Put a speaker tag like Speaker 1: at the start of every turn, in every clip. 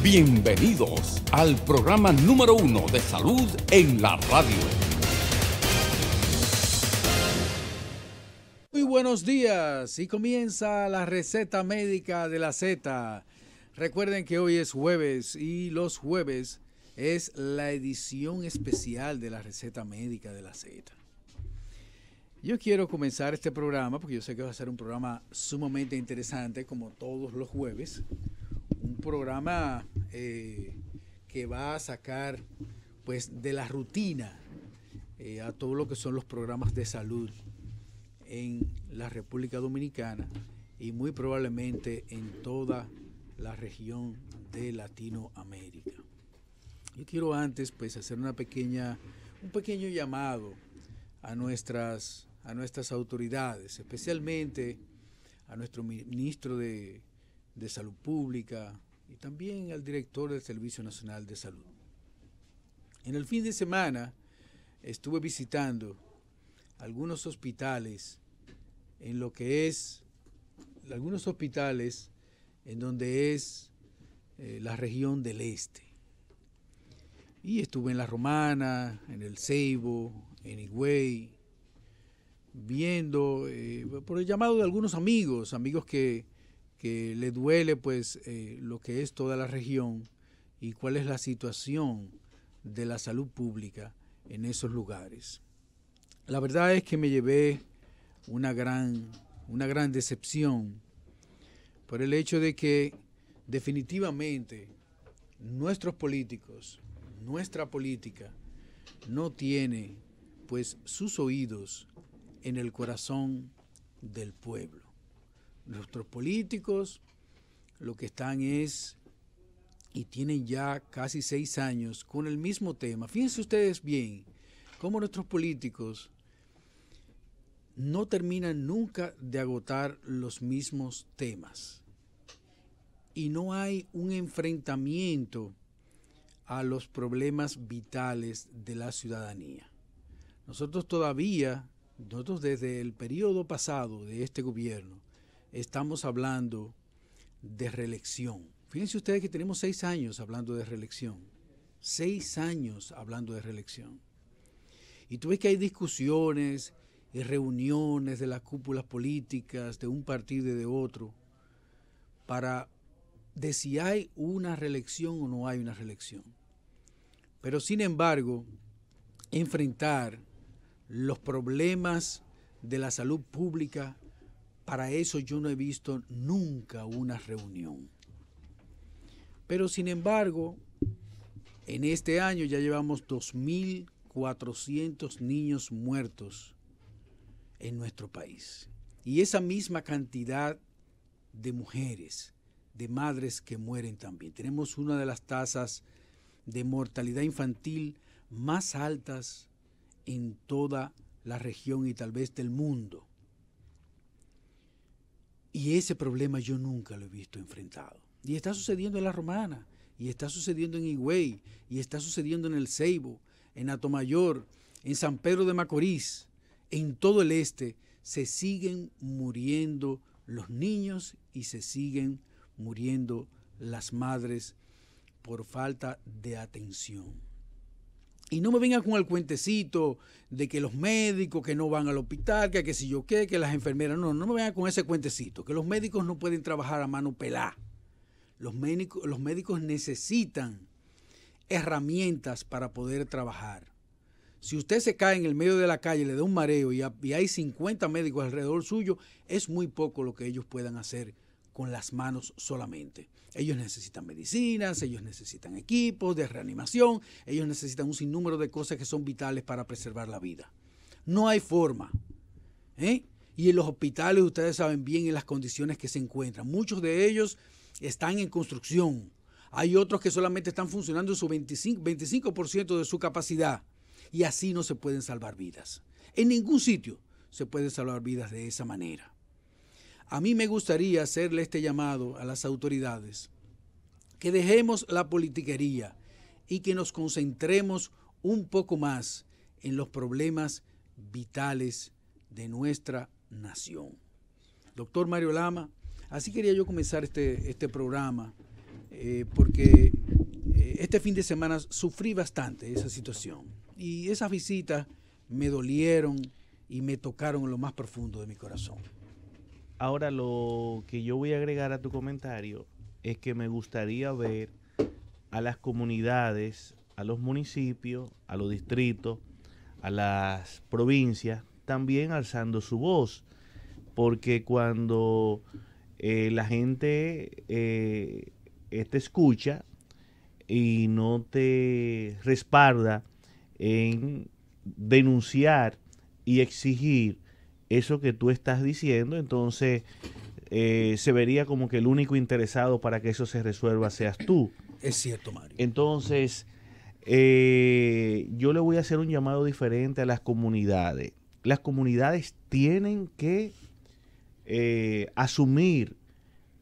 Speaker 1: Bienvenidos al programa número 1 de salud en la radio.
Speaker 2: Muy buenos días y comienza la receta médica de la Z. Recuerden que hoy es jueves y los jueves es la edición especial de la receta médica de la Z. Yo quiero comenzar este programa porque yo sé que va a ser un programa sumamente interesante como todos los jueves. Un programa que va a sacar pues de la rutina a todo lo que son los programas de salud en la República Dominicana y muy probablemente en toda la región de Latinoamérica. Yo quiero antes pues hacer un pequeño llamado a nuestras autoridades, especialmente a nuestro ministro de Salud Pública y también al director del Servicio Nacional de Salud. En el fin de semana estuve visitando algunos hospitales en donde es la región del este. Y estuve en La Romana, en El Ceibo, en Higüey, viendo por el llamado de algunos amigos que le duele pues lo que es toda la región y cuál es la situación de la salud pública en esos lugares. La verdad es que me llevé una gran decepción por el hecho de que definitivamente nuestros políticos, nuestra política no tiene pues sus oídos en el corazón del pueblo. Nuestros políticos lo que están es y tienen ya casi 6 años con el mismo tema. Fíjense ustedes bien cómo nuestros políticos no terminan nunca de agotar los mismos temas. Y no hay un enfrentamiento a los problemas vitales de la ciudadanía. Nosotros desde el periodo pasado de este gobierno, estamos hablando de reelección. Fíjense ustedes que tenemos 6 años hablando de reelección. 6 años hablando de reelección. Y tú ves que hay discusiones y reuniones de las cúpulas políticas de un partido y de otro para de si hay una reelección o no hay una reelección. Pero sin embargo, enfrentar los problemas de la salud pública, para eso yo no he visto nunca una reunión. Pero sin embargo, en este año ya llevamos 2.400 niños muertos en nuestro país. Y esa misma cantidad de mujeres, de madres que mueren también. Tenemos una de las tasas de mortalidad infantil más altas en toda la región y tal vez del mundo. Y ese problema yo nunca lo he visto enfrentado. Y está sucediendo en La Romana, y está sucediendo en Higüey, y está sucediendo en El Ceibo, en Atomayor, en San Pedro de Macorís. En todo el este se siguen muriendo los niños y se siguen muriendo las madres por falta de atención. Y no me vengan con el cuentecito de que los médicos que no van al hospital, que si yo qué, que las enfermeras. No me vengan con ese cuentecito, que los médicos no pueden trabajar a mano pelada. Los médicos necesitan herramientas para poder trabajar. Si usted se cae en el medio de la calle, le da un mareo y hay 50 médicos alrededor suyo, es muy poco lo que ellos puedan hacer con las manos solamente. Ellos necesitan medicinas, ellos necesitan equipos de reanimación, ellos necesitan un sinnúmero de cosas que son vitales para preservar la vida. No hay forma. Y en los hospitales ustedes saben bien en las condiciones que se encuentran. Muchos de ellos están en construcción. Hay otros que solamente están funcionando en su 25% de su capacidad. Y así no se pueden salvar vidas. En ningún sitio se pueden salvar vidas de esa manera. A mí me gustaría hacerle este llamado a las autoridades, que dejemos la politiquería y que nos concentremos un poco más en los problemas vitales de nuestra nación. Doctor Mario Lama, así quería yo comenzar este programa porque este fin de semana sufrí bastante esa situación. Y esas visitas me dolieron y me tocaron en lo más profundo de mi corazón.
Speaker 3: Ahora, lo que yo voy a agregar a tu comentario es que me gustaría ver a las comunidades, a los municipios, a los distritos, a las provincias, también alzando su voz, porque cuando la gente te escucha y no te respalda en denunciar y exigir eso que tú estás diciendo, entonces se vería como que el único interesado para que eso se resuelva seas tú.
Speaker 2: Es cierto, Mario.
Speaker 3: Entonces, yo le voy a hacer un llamado diferente a las comunidades. Las comunidades tienen que asumir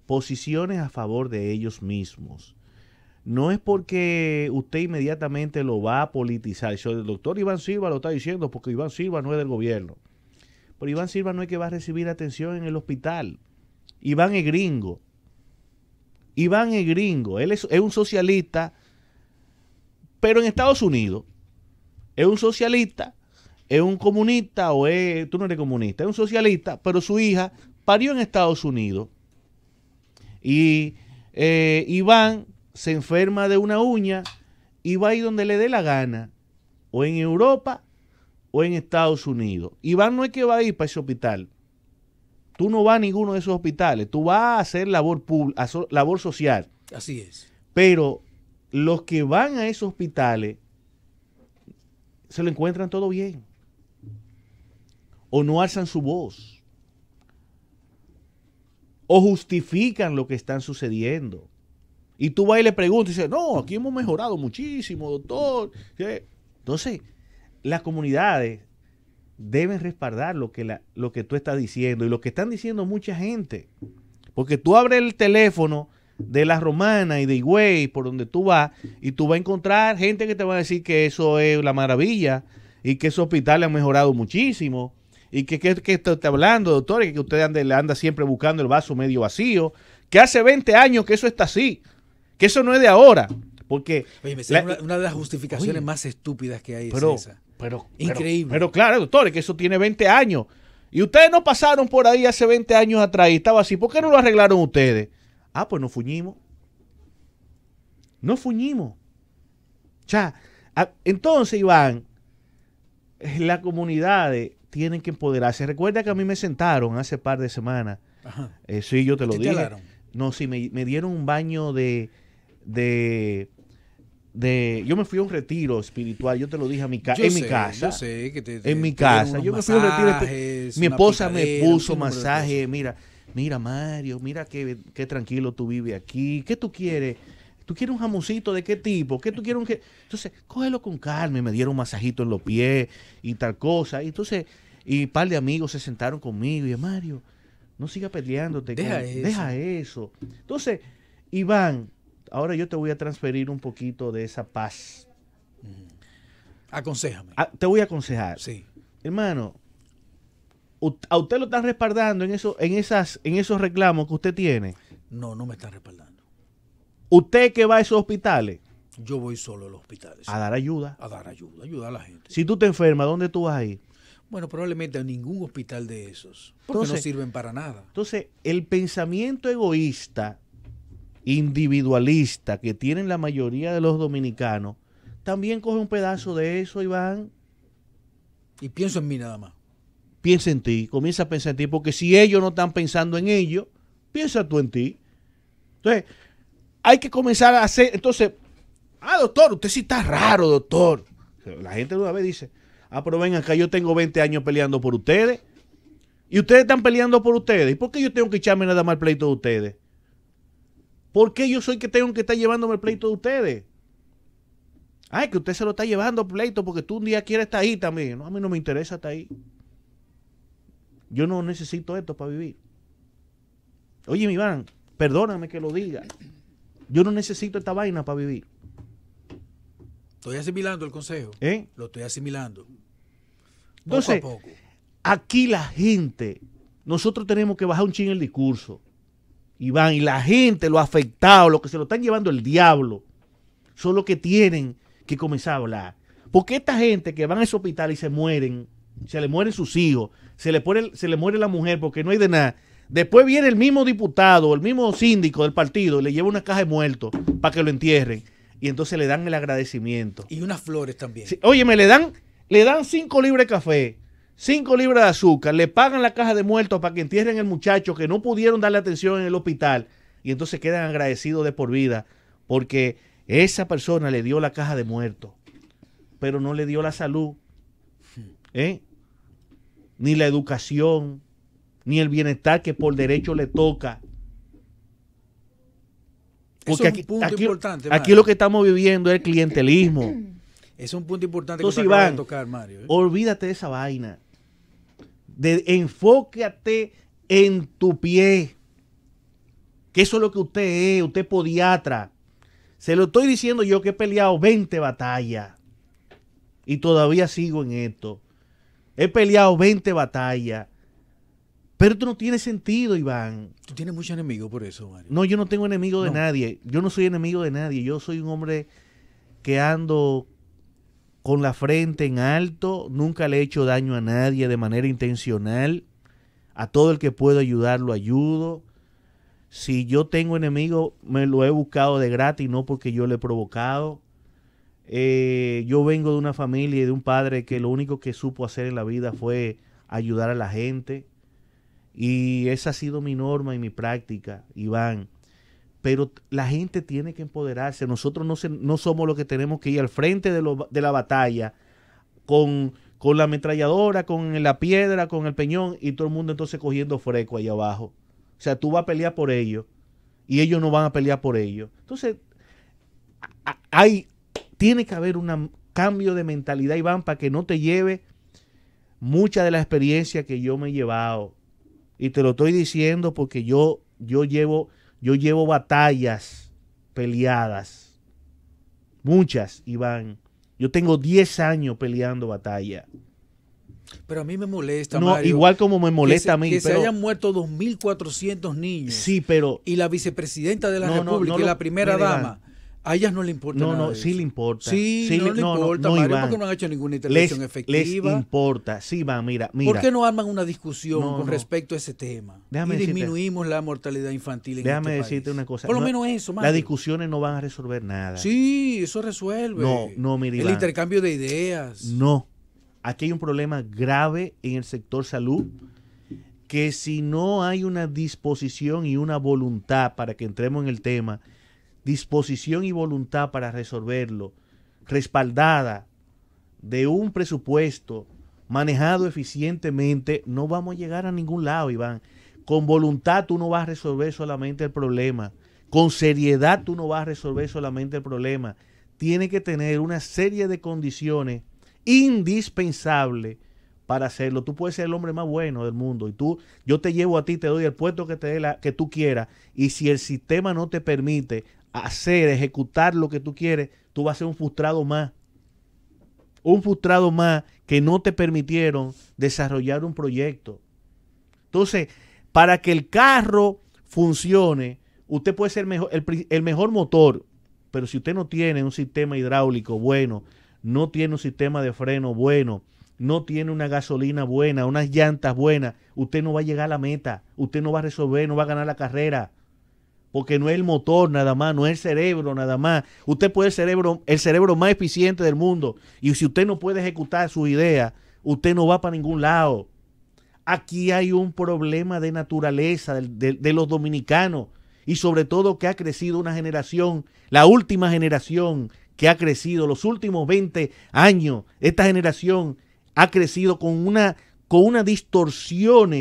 Speaker 3: posiciones a favor de ellos mismos. No es porque usted inmediatamente lo va a politizar. El doctor Iván Silva lo está diciendo porque Iván Silva no es del gobierno. Pero Iván Silva no es que va a recibir atención en el hospital. Iván es gringo. Iván es gringo. Él es un socialista, pero en Estados Unidos. Es un socialista, es un comunista, tú no eres comunista, es un socialista, pero su hija parió en Estados Unidos. Y Iván se enferma de una uña y va a ir donde le dé la gana, o en Europa o en Estados Unidos. Iván no es que va a ir para ese hospital. Tú no vas a ninguno de esos hospitales. Tú vas a hacer labor social.
Speaker 2: Así es.
Speaker 3: Pero los que van a esos hospitales se lo encuentran todo bien. O no alzan su voz. O justifican lo que están sucediendo. Y tú vas y le preguntas y dices, no, aquí hemos mejorado muchísimo, doctor. Entonces, las comunidades deben respaldar lo que tú estás diciendo y lo que están diciendo mucha gente. Porque tú abres el teléfono de La Romana y de Higüey, por donde tú vas, y tú vas a encontrar gente que te va a decir que eso es la maravilla y que esos hospitales han mejorado muchísimo y que está hablando, doctor, y que usted anda siempre buscando el vaso medio vacío, que hace 20 años que eso está así, que eso no es de ahora. Porque
Speaker 2: oye, una de las justificaciones más estúpidas que hay es esa. Increíble.
Speaker 3: Pero claro, doctor, es que eso tiene 20 años. Y ustedes no pasaron por ahí hace 20 años atrás y estaba así. ¿Por qué no lo arreglaron ustedes? Ah, pues nos fuñimos. No fuñimos. O sea, entonces, Iván, las comunidades tienen que empoderarse. Recuerda que a mí me sentaron hace par de semanas. Sí, yo te lo dije. ¿Te hablaron? No, sí, me dieron un baño de yo me fui a un retiro espiritual, yo te lo dije en mi casa.
Speaker 2: Yo sé que
Speaker 3: en mi casa. Yo me fui a un retiro. Mi esposa me puso masaje. Mira, Mario, mira qué tranquilo tú vives aquí. ¿Qué tú quieres? ¿Tú quieres un jamoncito de qué tipo? ¿Qué tú quieres? Entonces, cógelo con calma. Me dieron un masajito en los pies y tal cosa. Y entonces, y un par de amigos se sentaron conmigo y Mario, no sigas peleándote. Deja eso. Entonces, Iván, ahora yo te voy a transferir un poquito de esa paz.
Speaker 2: Aconséjame.
Speaker 3: Te voy a aconsejar.
Speaker 2: Sí.
Speaker 3: Hermano, ¿a usted lo están respaldando en esos reclamos que usted tiene?
Speaker 2: No, no me están respaldando.
Speaker 3: ¿Usted que va a esos hospitales?
Speaker 2: Yo voy solo a los hospitales.
Speaker 3: A dar ayuda.
Speaker 2: Ayudar a la gente.
Speaker 3: Si tú te enfermas, ¿dónde tú vas a ir?
Speaker 2: Bueno, probablemente a ningún hospital de esos. Porque no sirven para nada.
Speaker 3: Entonces, el pensamiento egoísta, individualista que tienen la mayoría de los dominicanos, también coge un pedazo de eso, Iván.
Speaker 2: Y pienso en mí nada más.
Speaker 3: Piensa en ti, comienza a pensar en ti, porque si ellos no están pensando en ellos, piensa tú en ti. Entonces, hay que comenzar a hacer, entonces, doctor, usted sí está raro, doctor. La gente de una vez dice, pero ven acá, yo tengo 20 años peleando por ustedes, y ustedes están peleando por ustedes, ¿y por qué yo tengo que echarme nada más el pleito de ustedes? ¿Por qué yo soy que tengo que estar llevándome el pleito de ustedes? Ay, que usted se lo está llevando el pleito porque tú un día quieres estar ahí también. No, a mí no me interesa estar ahí. Yo no necesito esto para vivir. Oye, mi Iván, perdóname que lo diga. Yo no necesito esta vaina para vivir.
Speaker 2: Estoy asimilando el consejo. Lo estoy asimilando.
Speaker 3: Entonces, poco a poco. Aquí la gente, nosotros tenemos que bajar un chin el discurso. Iván, y la gente, los afectados, los que se lo están llevando el diablo, son los que tienen que comenzar a hablar. Porque esta gente que van a ese hospital y se mueren, se le mueren sus hijos, se le muere la mujer porque no hay de nada. Después viene el mismo diputado, el mismo síndico del partido, y le lleva una caja de muertos para que lo entierren. Y entonces le dan el agradecimiento.
Speaker 2: Y unas flores también.
Speaker 3: Sí, óyeme, le dan 5 libras de café, 5 libras de azúcar, le pagan la caja de muertos para que entierren al muchacho que no pudieron darle atención en el hospital. Y entonces quedan agradecidos de por vida porque esa persona le dio la caja de muertos, pero no le dio la salud, ni la educación, ni el bienestar que por derecho le toca. Porque
Speaker 2: Eso es un punto importante,
Speaker 3: aquí lo que estamos viviendo es el clientelismo.
Speaker 2: Es un punto importante
Speaker 3: Entonces,
Speaker 2: que acaba
Speaker 3: Iván,
Speaker 2: de tocar, Mario.
Speaker 3: Olvídate de esa vaina. Enfócate en tu pie. Que eso es lo que usted es. Usted es podiatra. Se lo estoy diciendo yo que he peleado 20 batallas. Y todavía sigo en esto. He peleado 20 batallas. Pero esto no tiene sentido, Iván.
Speaker 2: Tú tienes muchos enemigos por eso, Mario.
Speaker 3: No, yo no tengo enemigo de nadie. Yo no soy enemigo de nadie. Yo soy un hombre que ando con la frente en alto. Nunca le he hecho daño a nadie de manera intencional. A todo el que puedo ayudar, lo ayudo. Si yo tengo enemigo, me lo he buscado de gratis, no porque yo lo he provocado. Yo vengo de una familia y de un padre que lo único que supo hacer en la vida fue ayudar a la gente. Y esa ha sido mi norma y mi práctica, Iván. Pero la gente tiene que empoderarse. Nosotros no somos los que tenemos que ir al frente de la batalla con la ametralladora, con la piedra, con el peñón y todo el mundo entonces cogiendo fresco ahí abajo. O sea, tú vas a pelear por ellos y ellos no van a pelear por ellos. Entonces, tiene que haber un cambio de mentalidad, Iván, para que no te lleve mucha de la experiencia que yo me he llevado. Y te lo estoy diciendo porque yo llevo batallas peleadas. Muchas, Iván. Yo tengo 10 años peleando batalla.
Speaker 2: Pero a mí me molesta,
Speaker 3: No,
Speaker 2: Mario,
Speaker 3: igual como me molesta a mí.
Speaker 2: Que se hayan muerto 2.400 niños.
Speaker 3: Sí, pero...
Speaker 2: Y la vicepresidenta de la República y la primera dama, a ellas no le importa nada.
Speaker 3: No, sí le importa.
Speaker 2: Sí, no le importa, Mario,
Speaker 3: Iván,
Speaker 2: porque no han hecho ninguna intervención efectiva.
Speaker 3: Les importa. Sí, Iván, mira.
Speaker 2: ¿Por qué no arman una discusión con respecto a ese tema?
Speaker 3: Déjame
Speaker 2: y
Speaker 3: decirte,
Speaker 2: disminuimos la mortalidad infantil en
Speaker 3: déjame
Speaker 2: este
Speaker 3: decirte
Speaker 2: país.
Speaker 3: una cosa.
Speaker 2: Por lo menos eso, Mario.
Speaker 3: Las discusiones no van a resolver nada.
Speaker 2: Sí, eso resuelve.
Speaker 3: No, mira, Iván.
Speaker 2: El intercambio de ideas.
Speaker 3: No. Aquí hay un problema grave en el sector salud, que si no hay una disposición y una voluntad para que entremos en el tema, disposición y voluntad para resolverlo, respaldada de un presupuesto manejado eficientemente, no vamos a llegar a ningún lado, Iván. Con voluntad tú no vas a resolver solamente el problema. Con seriedad tú no vas a resolver solamente el problema. Tiene que tener una serie de condiciones indispensables para hacerlo. Tú puedes ser el hombre más bueno del mundo y yo te llevo a ti, te doy el puesto que tú quieras, y si el sistema no te permite ejecutar lo que tú quieres, tú vas a ser un frustrado más que no te permitieron desarrollar un proyecto. Entonces, para que el carro funcione, usted puede ser el mejor motor, pero si usted no tiene un sistema hidráulico bueno, no tiene un sistema de freno bueno, no tiene una gasolina buena, unas llantas buenas, usted no va a llegar a la meta, usted no va a resolver, no va a ganar la carrera, porque no es el motor nada más, no es el cerebro nada más. Usted puede ser el cerebro más eficiente del mundo, y si usted no puede ejecutar su idea, usted no va para ningún lado. Aquí hay un problema de naturaleza de los dominicanos, y sobre todo que ha crecido una generación, la última generación que ha crecido, los últimos 20 años, esta generación ha crecido con una distorsión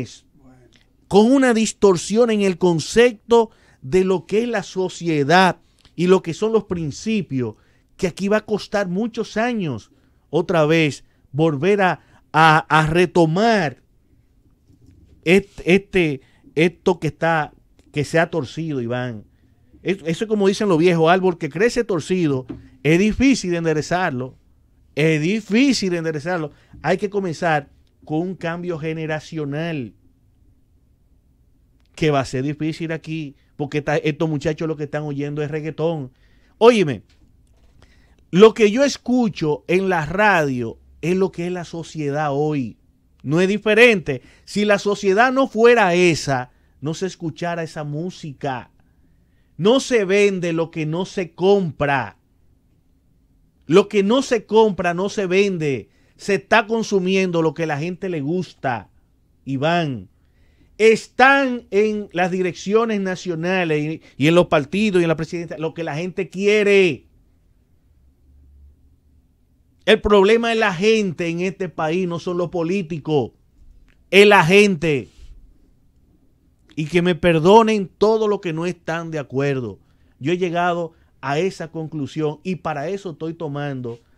Speaker 3: en el concepto de lo que es la sociedad y lo que son los principios, que aquí va a costar muchos años otra vez volver a retomar esto que se ha torcido, Iván. Eso es como dicen los viejos, árbol que crece torcido, es difícil de enderezarlo. Hay que comenzar con un cambio generacional, que va a ser difícil aquí, porque estos muchachos lo que están oyendo es reggaetón. Óyeme, lo que yo escucho en la radio es lo que es la sociedad hoy. No es diferente. Si la sociedad no fuera esa, no se escuchara esa música. No se vende lo que no se compra. Lo que no se compra no se vende. Se está consumiendo lo que a la gente le gusta. Iván, están en las direcciones nacionales y en los partidos y en la presidencia lo que la gente quiere. El problema es la gente en este país, no son los políticos, es la gente. Y que me perdonen todo lo que no están de acuerdo. Yo he llegado a esa conclusión y para eso estoy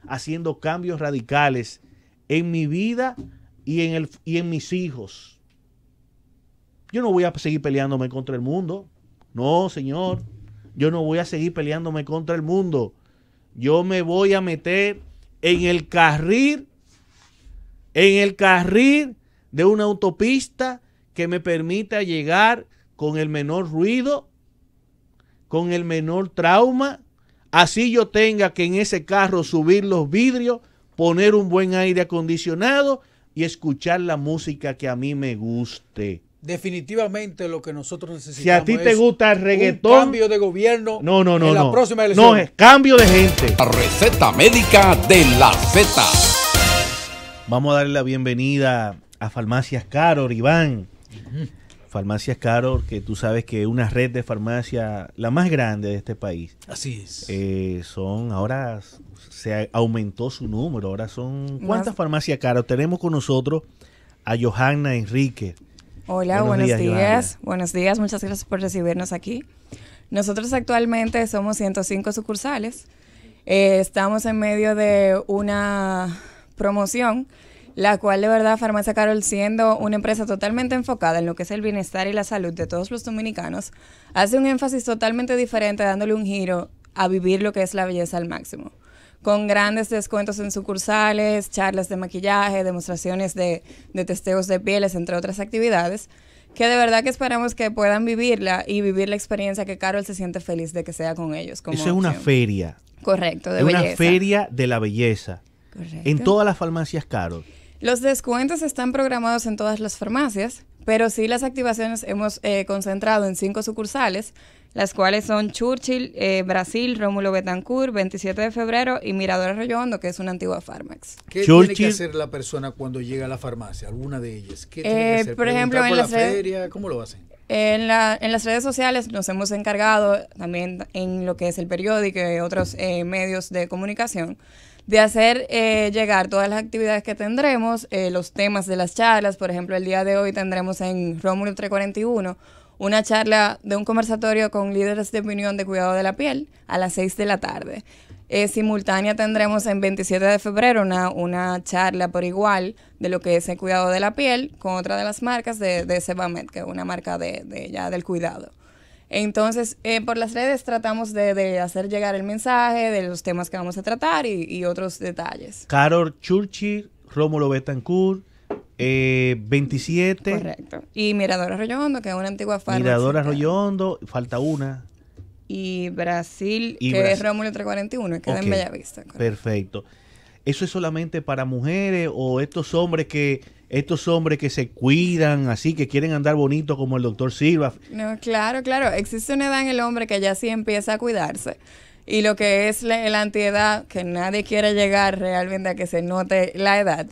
Speaker 3: haciendo cambios radicales en mi vida y en mis hijos. Yo no voy a seguir peleándome contra el mundo. No, señor. Yo no voy a seguir peleándome contra el mundo. Yo me voy a meter en el carril de una autopista que me permita llegar con el menor ruido, con el menor trauma. Así yo tenga que en ese carro subir los vidrios, poner un buen aire acondicionado y escuchar la música que a mí me guste.
Speaker 2: Definitivamente lo que nosotros necesitamos.
Speaker 3: Si a ti te gusta el reggaetón,
Speaker 2: un cambio de gobierno en la próxima elección.
Speaker 3: No, es cambio de gente.
Speaker 1: La receta médica de la Z.
Speaker 3: Vamos a darle la bienvenida a Farmacias Carol, Iván. Farmacias Carol, que tú sabes que es una red de farmacia la más grande de este país.
Speaker 2: Así es.
Speaker 3: Ahora se aumentó su número. Ahora son ¿cuántas farmacias Carol? Tenemos con nosotros a Johanna Enrique.
Speaker 4: Hola, buenos días. Buenos días, muchas gracias por recibirnos aquí. Nosotros actualmente somos 105 sucursales. Estamos en medio de una promoción, la cual de verdad Farmacia Carol, siendo una empresa totalmente enfocada en lo que es el bienestar y la salud de todos los dominicanos, hace un énfasis totalmente diferente, dándole un giro a vivir lo que es la belleza al máximo. Con grandes descuentos en sucursales, charlas de maquillaje, demostraciones de testeos de pieles, entre otras actividades, que de verdad que esperamos que puedan vivirla y vivir la experiencia que Carol se siente feliz de que sea con ellos. Como
Speaker 3: eso es una feria.
Speaker 4: Correcto, de belleza.
Speaker 3: Es una feria de la belleza.
Speaker 4: Correcto.
Speaker 3: En todas las farmacias Carol.
Speaker 4: Los descuentos están programados en todas las farmacias, pero sí las activaciones hemos concentrado en 5 sucursales, las cuales son Churchill, Brasil, Rómulo Betancourt, 27 de febrero y Mirador Arroyo Hondo, que es una antigua Farmax.
Speaker 2: ¿Qué tiene que hacer la persona cuando llega a la farmacia? ¿Alguna de ellas? ¿Qué tiene que hacer?
Speaker 4: Por ejemplo, en
Speaker 2: la feria, ¿cómo lo hacen?
Speaker 4: En las redes sociales nos hemos encargado, también en lo que es el periódico y otros medios de comunicación, de hacer llegar todas las actividades que tendremos, los temas de las charlas. Por ejemplo, el día de hoy tendremos en Rómulo 341 una charla de un conversatorio con líderes de opinión de cuidado de la piel a las 6 de la tarde. Simultánea tendremos en 27 de febrero una charla por igual de lo que es el cuidado de la piel con otra de las marcas de Sebamed, que es una marca del cuidado. Entonces, por las redes tratamos de hacer llegar el mensaje de los temas que vamos a tratar y otros detalles.
Speaker 3: Carol Churchill, Rómulo Betancourt, 27.
Speaker 4: Correcto. Y Mirador Arroyo Hondo, que es una antigua farmacia.
Speaker 3: Mirador Arroyo Hondo, falta una.
Speaker 4: Y Brasil, que es Rómulo 341, que queda en Bellavista. Correcto.
Speaker 3: Perfecto. ¿Eso es solamente para mujeres o estos hombres que se cuidan así, que quieren andar bonito como el doctor Silva?
Speaker 4: No, claro. Existe una edad en el hombre que ya sí empieza a cuidarse. Y lo que es la antiedad, que nadie quiere llegar realmente a que se note la edad.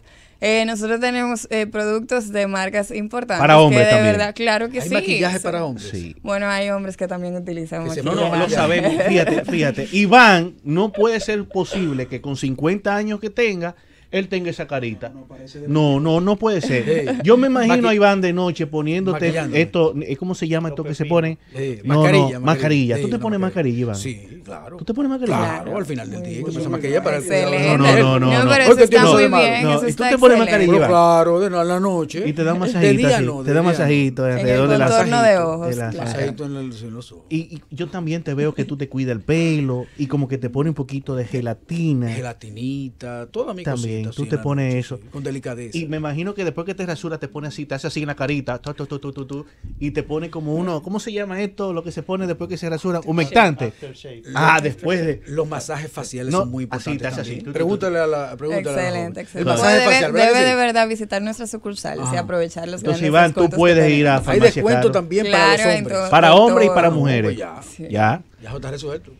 Speaker 4: Nosotros tenemos productos de marcas importantes.
Speaker 3: Para hombres
Speaker 4: que de
Speaker 3: también.
Speaker 4: Verdad, claro que
Speaker 2: ¿Hay
Speaker 4: sí.
Speaker 2: maquillaje para hombres?
Speaker 3: Sí.
Speaker 4: Bueno, hay hombres que también utilizan maquillaje.
Speaker 3: No, lo sabemos. Fíjate. Iván, no puede ser posible que con 50 años que tenga, él tenga esa carita. No puede ser. Yo me imagino a Iván de noche poniéndote esto, ¿cómo se llama esto que se pone? Mascarilla. ¿Tú te pones mascarilla, Iván?
Speaker 2: Sí, claro.
Speaker 3: ¿Tú te pones mascarilla?
Speaker 2: Claro, al final del día que me mascarilla para el
Speaker 4: Excelente.
Speaker 3: No.
Speaker 4: Pero eso está muy bien.
Speaker 3: No,
Speaker 4: Eso
Speaker 3: y tú
Speaker 4: está
Speaker 3: te pones
Speaker 4: excelente.
Speaker 3: mascarilla, Iván.
Speaker 2: Claro, de la noche.
Speaker 3: Y te dan masajito. Te dan masajito alrededor de
Speaker 4: el contorno de ojos.
Speaker 2: Masajito en los ojos.
Speaker 3: Y yo también te veo que tú te cuidas el pelo y como que te pone un poquito de gelatina.
Speaker 2: Gelatinita, toda mi
Speaker 3: También.
Speaker 2: bonito,
Speaker 3: tú
Speaker 2: sí,
Speaker 3: te
Speaker 2: en la
Speaker 3: pones
Speaker 2: noche,
Speaker 3: eso.
Speaker 2: sí, con delicadeza.
Speaker 3: Y me imagino que después que te rasuras te pones así, te hace así en la carita, y te pone como uno, ¿cómo se llama esto? Lo que se pone después que se rasura, humectante. Después de...
Speaker 2: Los masajes faciales
Speaker 3: No,
Speaker 2: son muy
Speaker 3: así,
Speaker 2: importantes
Speaker 3: te hace
Speaker 2: también.
Speaker 3: así.
Speaker 2: Pregúntale a la
Speaker 4: Excelente,
Speaker 2: joven.
Speaker 4: excelente.
Speaker 2: El masaje
Speaker 4: Debe,
Speaker 2: facial, ¿verdad
Speaker 4: debe
Speaker 2: que sí?
Speaker 4: de verdad visitar nuestras sucursales y
Speaker 2: Ajá.
Speaker 4: aprovechar los
Speaker 3: Entonces,
Speaker 4: grandes
Speaker 3: Iván, tú
Speaker 4: descuentos
Speaker 3: puedes
Speaker 4: que
Speaker 3: ir a
Speaker 4: tenemos.
Speaker 2: Hay
Speaker 3: Farmacia
Speaker 2: descuento
Speaker 3: Caro.
Speaker 2: también
Speaker 4: Claro,
Speaker 2: para los
Speaker 4: en
Speaker 2: hombres.
Speaker 4: todo.
Speaker 3: Para hombres y para
Speaker 4: todo.
Speaker 3: mujeres.
Speaker 2: Pues ya.
Speaker 4: Sí.
Speaker 3: Ya.
Speaker 2: Ya está resuelto.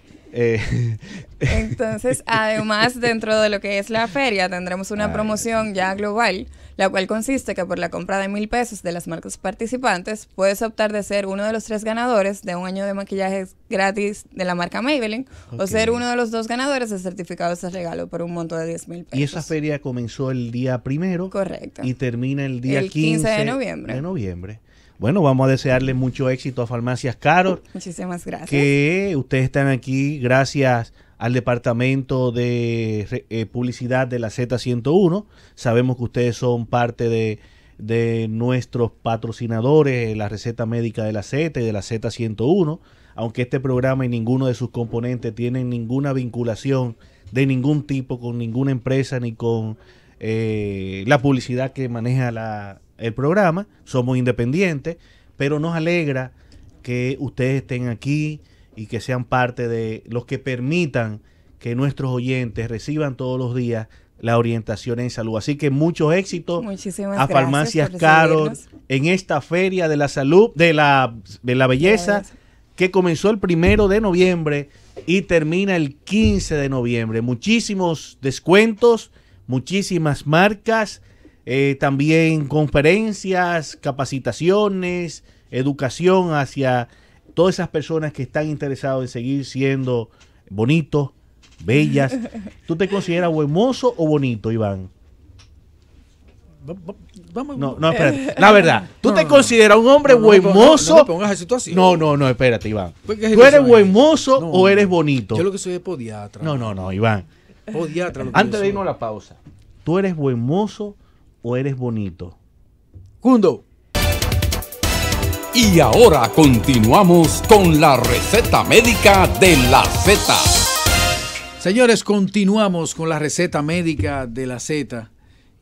Speaker 4: Entonces, además, dentro de lo que es la feria, tendremos una promoción ya global, la cual consiste que por la compra de 1,000 pesos de las marcas participantes, puedes optar de ser uno de los 3 ganadores de un año de maquillaje gratis de la marca Maybelline, o ser uno de los 2 ganadores de certificados de regalo por un monto de 10,000 pesos.
Speaker 3: Y esa feria comenzó el día 1
Speaker 4: Correcto.
Speaker 3: y termina el día
Speaker 4: El
Speaker 3: 15
Speaker 4: 15 de noviembre.
Speaker 3: Bueno, vamos a desearle mucho éxito a Farmacias Carol,
Speaker 4: Muchísimas gracias.
Speaker 3: que ustedes están aquí gracias al departamento de publicidad de la Z101. Sabemos que ustedes son parte de nuestros patrocinadores, la receta médica de la Z y de la Z101, aunque este programa y ninguno de sus componentes tienen ninguna vinculación de ningún tipo con ninguna empresa ni con la publicidad que maneja el programa. Somos independientes, pero nos alegra que ustedes estén aquí y que sean parte de los que permitan que nuestros oyentes reciban todos los días la orientación en salud. Así que muchos éxitos
Speaker 4: Muchísimas
Speaker 3: a
Speaker 4: gracias
Speaker 3: Farmacias
Speaker 4: por
Speaker 3: Carol
Speaker 4: recibirnos.
Speaker 3: en esta feria de la salud, de la belleza, que comenzó el 1 de noviembre y termina el 15 de noviembre. Muchísimos descuentos, muchísimas marcas, también conferencias, capacitaciones, educación hacia todas esas personas que están interesadas en seguir siendo bonitos, bellas. ¿Tú te consideras buen mozo o bonito, Iván?
Speaker 2: Vamos.
Speaker 3: No, espérate. La verdad, ¿tú te consideras un hombre
Speaker 2: No,
Speaker 3: buen mozo?
Speaker 2: No me pongas así tú así.
Speaker 3: No, espérate, Iván.
Speaker 2: ¿Por qué es
Speaker 3: ¿Tú eres
Speaker 2: eso,
Speaker 3: buen
Speaker 2: Iván?
Speaker 3: mozo
Speaker 2: No,
Speaker 3: o eres bonito?
Speaker 2: Yo lo que soy es podiatra.
Speaker 3: No, Iván.
Speaker 2: Podiatra. Lo que
Speaker 3: Antes
Speaker 2: yo
Speaker 3: de
Speaker 2: soy.
Speaker 3: irnos a la pausa, ¿tú eres buen mozo o eres bonito?
Speaker 2: Cundo.
Speaker 1: Y ahora continuamos con la receta médica de la Z.
Speaker 2: Señores, continuamos con la receta médica de la Z.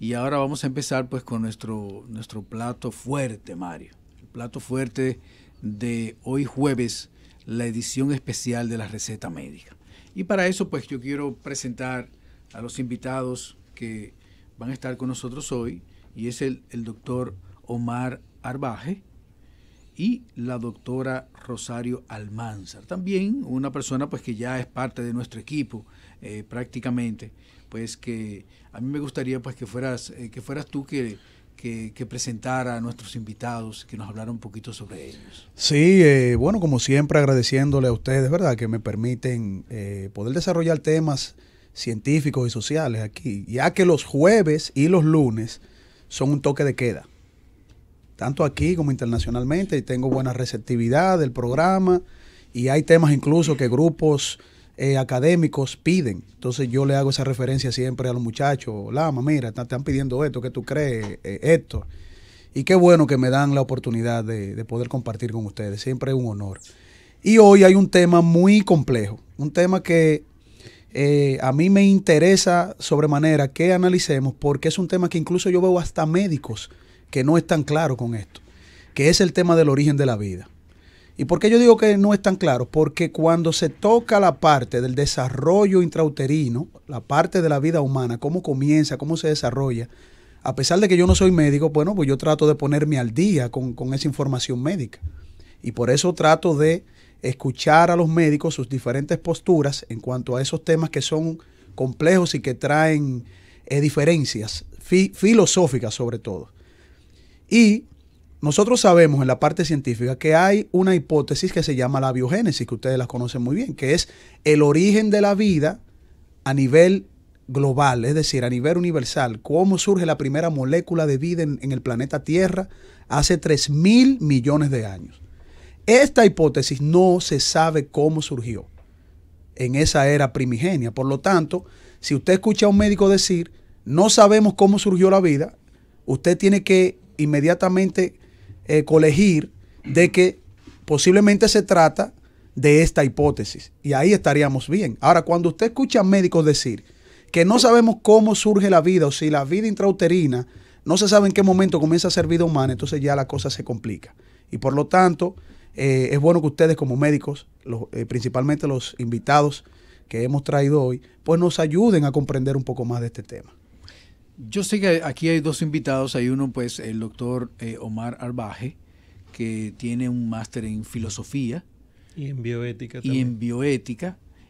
Speaker 2: Y ahora vamos a empezar pues con nuestro plato fuerte, Mario. El plato fuerte de hoy jueves, la edición especial de la receta médica. Y para eso pues yo quiero presentar a los invitados que van a estar con nosotros hoy. Y es el doctor Omar Arbaje y la doctora Rosario Almanzar. También una persona pues que ya es parte de nuestro equipo prácticamente, pues que a mí me gustaría pues que fueras tú que presentara a nuestros invitados, que nos hablara un poquito sobre ellos.
Speaker 5: Sí, bueno, como siempre agradeciéndole a ustedes, ¿verdad?, que me permiten poder desarrollar temas científicos y sociales aquí, ya que los jueves y los lunes son un toque de queda, tanto aquí como internacionalmente, y tengo buena receptividad del programa, y hay temas incluso que grupos académicos piden. Entonces yo le hago esa referencia siempre a los muchachos: Lama, mira, te están pidiendo esto, ¿qué tú crees, Héctor? Y qué bueno que me dan la oportunidad de poder compartir con ustedes, siempre es un honor. Y hoy hay un tema muy complejo, un tema que a mí me interesa sobremanera que analicemos, porque es un tema que incluso yo veo hasta médicos que no están claros con esto, que es el tema del origen de la vida. ¿Y por qué yo digo que no es tan claro? Porque cuando se toca la parte del desarrollo intrauterino, la parte de la vida humana, cómo comienza, cómo se desarrolla, a pesar de que yo no soy médico, bueno, pues yo trato de ponerme al día con esa información médica. Y por eso trato de escuchar a los médicos sus diferentes posturas en cuanto a esos temas que son complejos y que traen diferencias filosóficas sobre todo. Y nosotros sabemos en la parte científica que hay una hipótesis que se llama la biogénesis, que ustedes la conocen muy bien, que es el origen de la vida a nivel global, es decir, a nivel universal. Cómo surge la primera molécula de vida en el planeta Tierra hace 3.000 millones de años. Esta hipótesis no se sabe cómo surgió en esa era primigenia. Por lo tanto, si usted escucha a un médico decir, no sabemos cómo surgió la vida, usted tiene que inmediatamente colegir de que posiblemente se trata de esta hipótesis. Y ahí estaríamos bien. Ahora, cuando usted escucha a médicos decir que no sabemos cómo surge la vida, o si la vida intrauterina no se sabe en qué momento comienza a ser vida humana, entonces ya la cosa se complica. Y por lo tanto, es bueno que ustedes como médicos, principalmente los invitados que hemos traído hoy, pues nos ayuden a comprender un poco más de este tema.
Speaker 2: Yo sé que aquí hay dos invitados, hay uno pues el doctor Omar Arbaje, que tiene un máster en filosofía.
Speaker 6: Y en bioética
Speaker 2: también.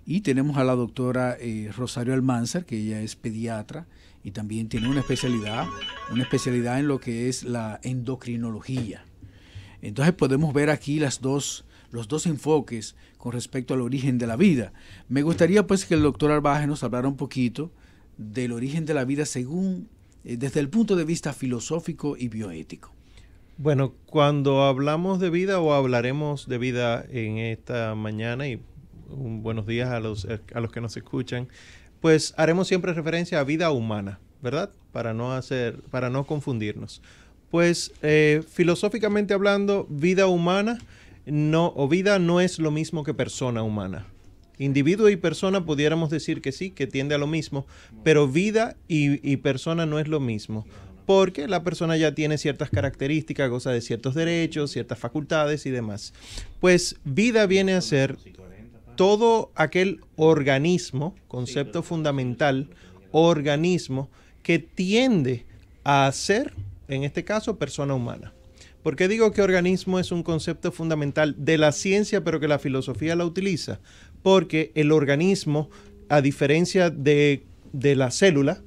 Speaker 2: Y tenemos a la doctora Rosario Almanzar, que ella es pediatra y también tiene una especialidad en lo que es la endocrinología. Entonces podemos ver aquí los dos enfoques con respecto al origen de la vida. Me gustaría pues que el doctor Arbaje nos hablara un poquito del origen de la vida desde el punto de vista filosófico y bioético.
Speaker 6: Bueno, cuando hablamos de vida o hablaremos de vida en esta mañana, y buenos días a los que nos escuchan, pues haremos siempre referencia a vida humana, ¿verdad? Para no confundirnos. Pues filosóficamente hablando, vida humana vida no es lo mismo que persona humana. Individuo y persona pudiéramos decir que sí, que tiende a lo mismo, pero vida y persona no es lo mismo, porque la persona ya tiene ciertas características, goza de ciertos derechos, ciertas facultades y demás. Pues vida viene a ser todo aquel organismo, concepto fundamental, organismo que tiende a ser, en este caso, persona humana. ¿Por qué digo que organismo es un concepto fundamental de la ciencia, pero que la filosofía la utiliza? Porque el organismo, a diferencia de la célula,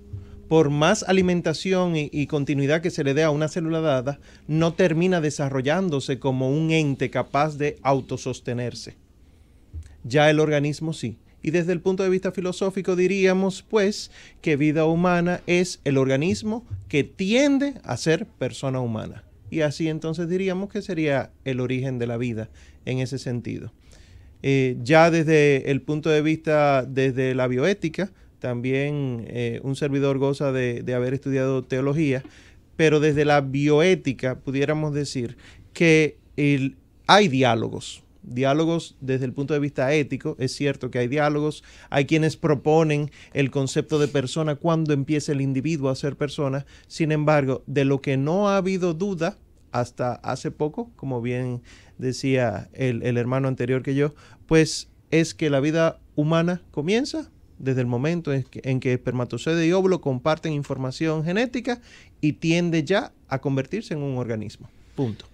Speaker 6: por más alimentación y continuidad que se le dé a una célula dada, no termina desarrollándose como un ente capaz de autosostenerse. Ya el organismo sí. Y desde el punto de vista filosófico diríamos, pues, que vida humana es el organismo que tiende a ser persona humana. Y así entonces diríamos que sería el origen de la vida en ese sentido. Ya desde el punto de vista, desde la bioética, también un servidor goza de haber estudiado teología, pero desde la bioética pudiéramos decir que hay diálogos desde el punto de vista ético. Es cierto que hay diálogos, hay quienes proponen el concepto de persona cuando empieza el individuo a ser persona. Sin embargo, de lo que no ha habido duda hasta hace poco, como bien decía el hermano anterior que yo, pues es que la vida humana comienza desde el momento en que espermatozoide y óvulo comparten información genética y tiende ya a convertirse en un organismo. Punto.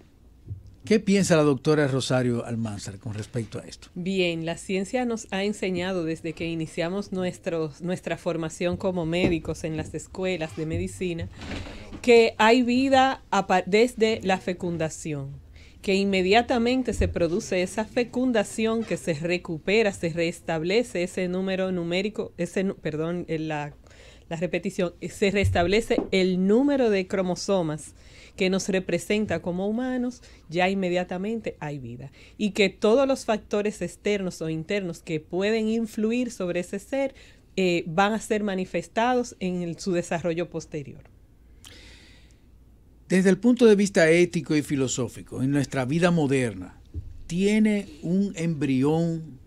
Speaker 2: ¿Qué piensa la doctora Rosario Almanzar con respecto a esto?
Speaker 7: Bien, la ciencia nos ha enseñado desde que iniciamos nuestra formación como médicos en las escuelas de medicina que hay vida desde la fecundación, que inmediatamente se produce esa fecundación, que se recupera, se restablece ese número numérico, la repetición, se restablece el número de cromosomas que nos representa como humanos, ya inmediatamente hay vida. Y que todos los factores externos o internos que pueden influir sobre ese ser van a ser manifestados en su desarrollo posterior.
Speaker 2: Desde el punto de vista ético y filosófico, en nuestra vida moderna, ¿tiene un embrión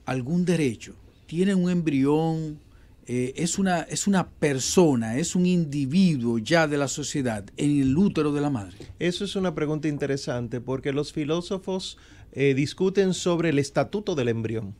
Speaker 2: algún derecho? ¿Tiene un embrión? Es una persona, es un individuo ya de la sociedad en el útero de la madre.
Speaker 6: Eso es una pregunta interesante porque los filósofos discuten sobre el estatuto del embrión.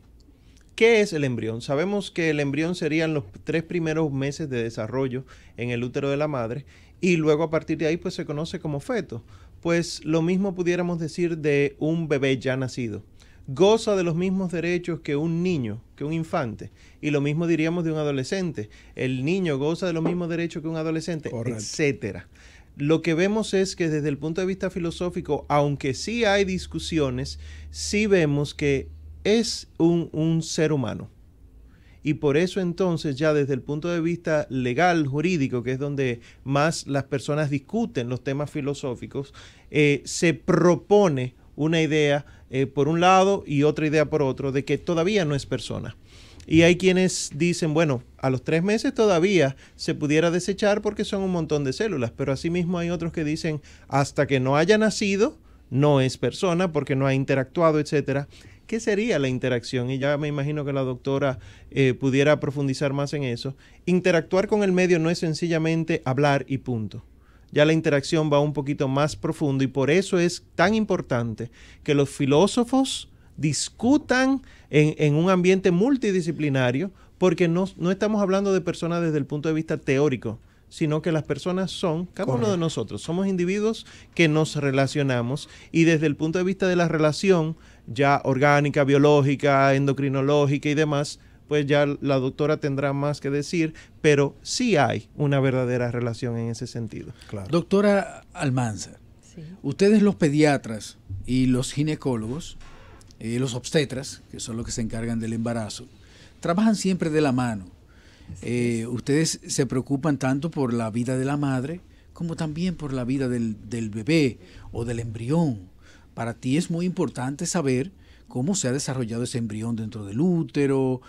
Speaker 6: ¿Qué es el embrión? Sabemos que el embrión serían los 3 primeros meses de desarrollo en el útero de la madre y luego a partir de ahí pues se conoce como feto. Pues lo mismo pudiéramos decir de un bebé ya nacido. Goza de los mismos derechos que un niño, que un infante. Y lo mismo diríamos de un adolescente. El niño goza de los mismos derechos que un adolescente, etcétera. Lo que vemos es que desde el punto de vista filosófico, aunque sí hay discusiones, sí vemos que es un ser humano. Y por eso entonces ya desde el punto de vista legal, jurídico, que es donde más las personas discuten los temas filosóficos, se propone una idea por un lado y otra idea por otro de que todavía no es persona. Y hay quienes dicen, bueno, a los 3 meses todavía se pudiera desechar porque son un montón de células, pero asimismo hay otros que dicen hasta que no haya nacido no es persona porque no ha interactuado, etcétera, ¿qué sería la interacción? Y ya me imagino que la doctora pudiera profundizar más en eso. Interactuar con el medio no es sencillamente hablar y punto. Ya la interacción va un poquito más profundo y por eso es tan importante que los filósofos discutan en un ambiente multidisciplinario, porque no estamos hablando de personas desde el punto de vista teórico, sino que las personas son, cada uno de nosotros, somos individuos que nos relacionamos y desde el punto de vista de la relación ya orgánica, biológica, endocrinológica y demás, pues ya la doctora tendrá más que decir, pero sí hay una verdadera relación en ese sentido.
Speaker 5: Claro.
Speaker 2: Doctora Almanzar,
Speaker 7: Sí.
Speaker 2: ustedes los pediatras y los ginecólogos, los obstetras, que son los que se encargan del embarazo, trabajan siempre de la mano. Ustedes se preocupan tanto por la vida de la madre como también por la vida del bebé o del embrión. Para ti es muy importante saber cómo se ha desarrollado ese embrión dentro del útero,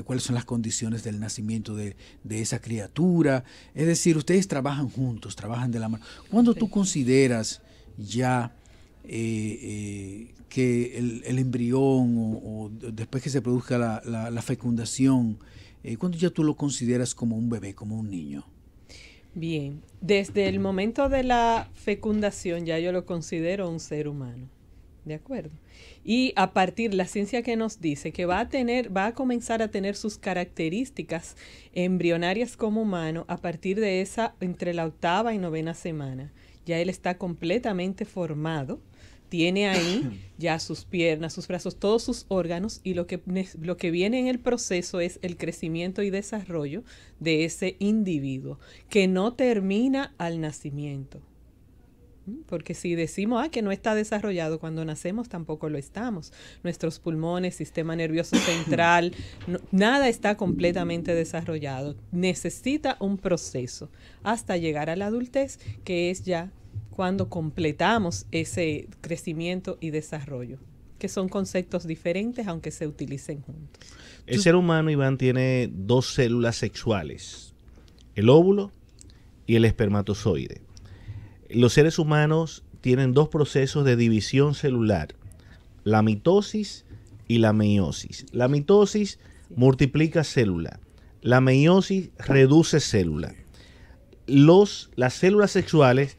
Speaker 2: cuáles son las condiciones del nacimiento de esa criatura. Es decir, ustedes trabajan juntos, trabajan de la mano. ¿Cuándo tú consideras ya que el embrión o después que se produzca la fecundación, cuándo ya tú lo consideras como un bebé, como un niño?
Speaker 7: Bien, desde el momento de la fecundación ya yo lo considero un ser humano, ¿de acuerdo? Y a partir, la ciencia que nos dice que va a comenzar a tener sus características embrionarias como humano a partir de esa, entre la 8ª y 9ª semana. Ya él está completamente formado, tiene ahí ya sus piernas, sus brazos, todos sus órganos, y lo que viene en el proceso es el crecimiento y desarrollo de ese individuo, que no termina al nacimiento. Porque si decimos que no está desarrollado, cuando nacemos tampoco lo estamos. Nuestros pulmones, sistema nervioso central, nada está completamente desarrollado. Necesita un proceso hasta llegar a la adultez, que es ya cuando completamos ese crecimiento y desarrollo, que son conceptos diferentes aunque se utilicen juntos.
Speaker 3: El ser humano, Iván, tiene 2 células sexuales, el óvulo y el espermatozoide. Los seres humanos tienen 2 procesos de división celular, la mitosis y la meiosis. La mitosis multiplica célula, la meiosis reduce célula. Las células sexuales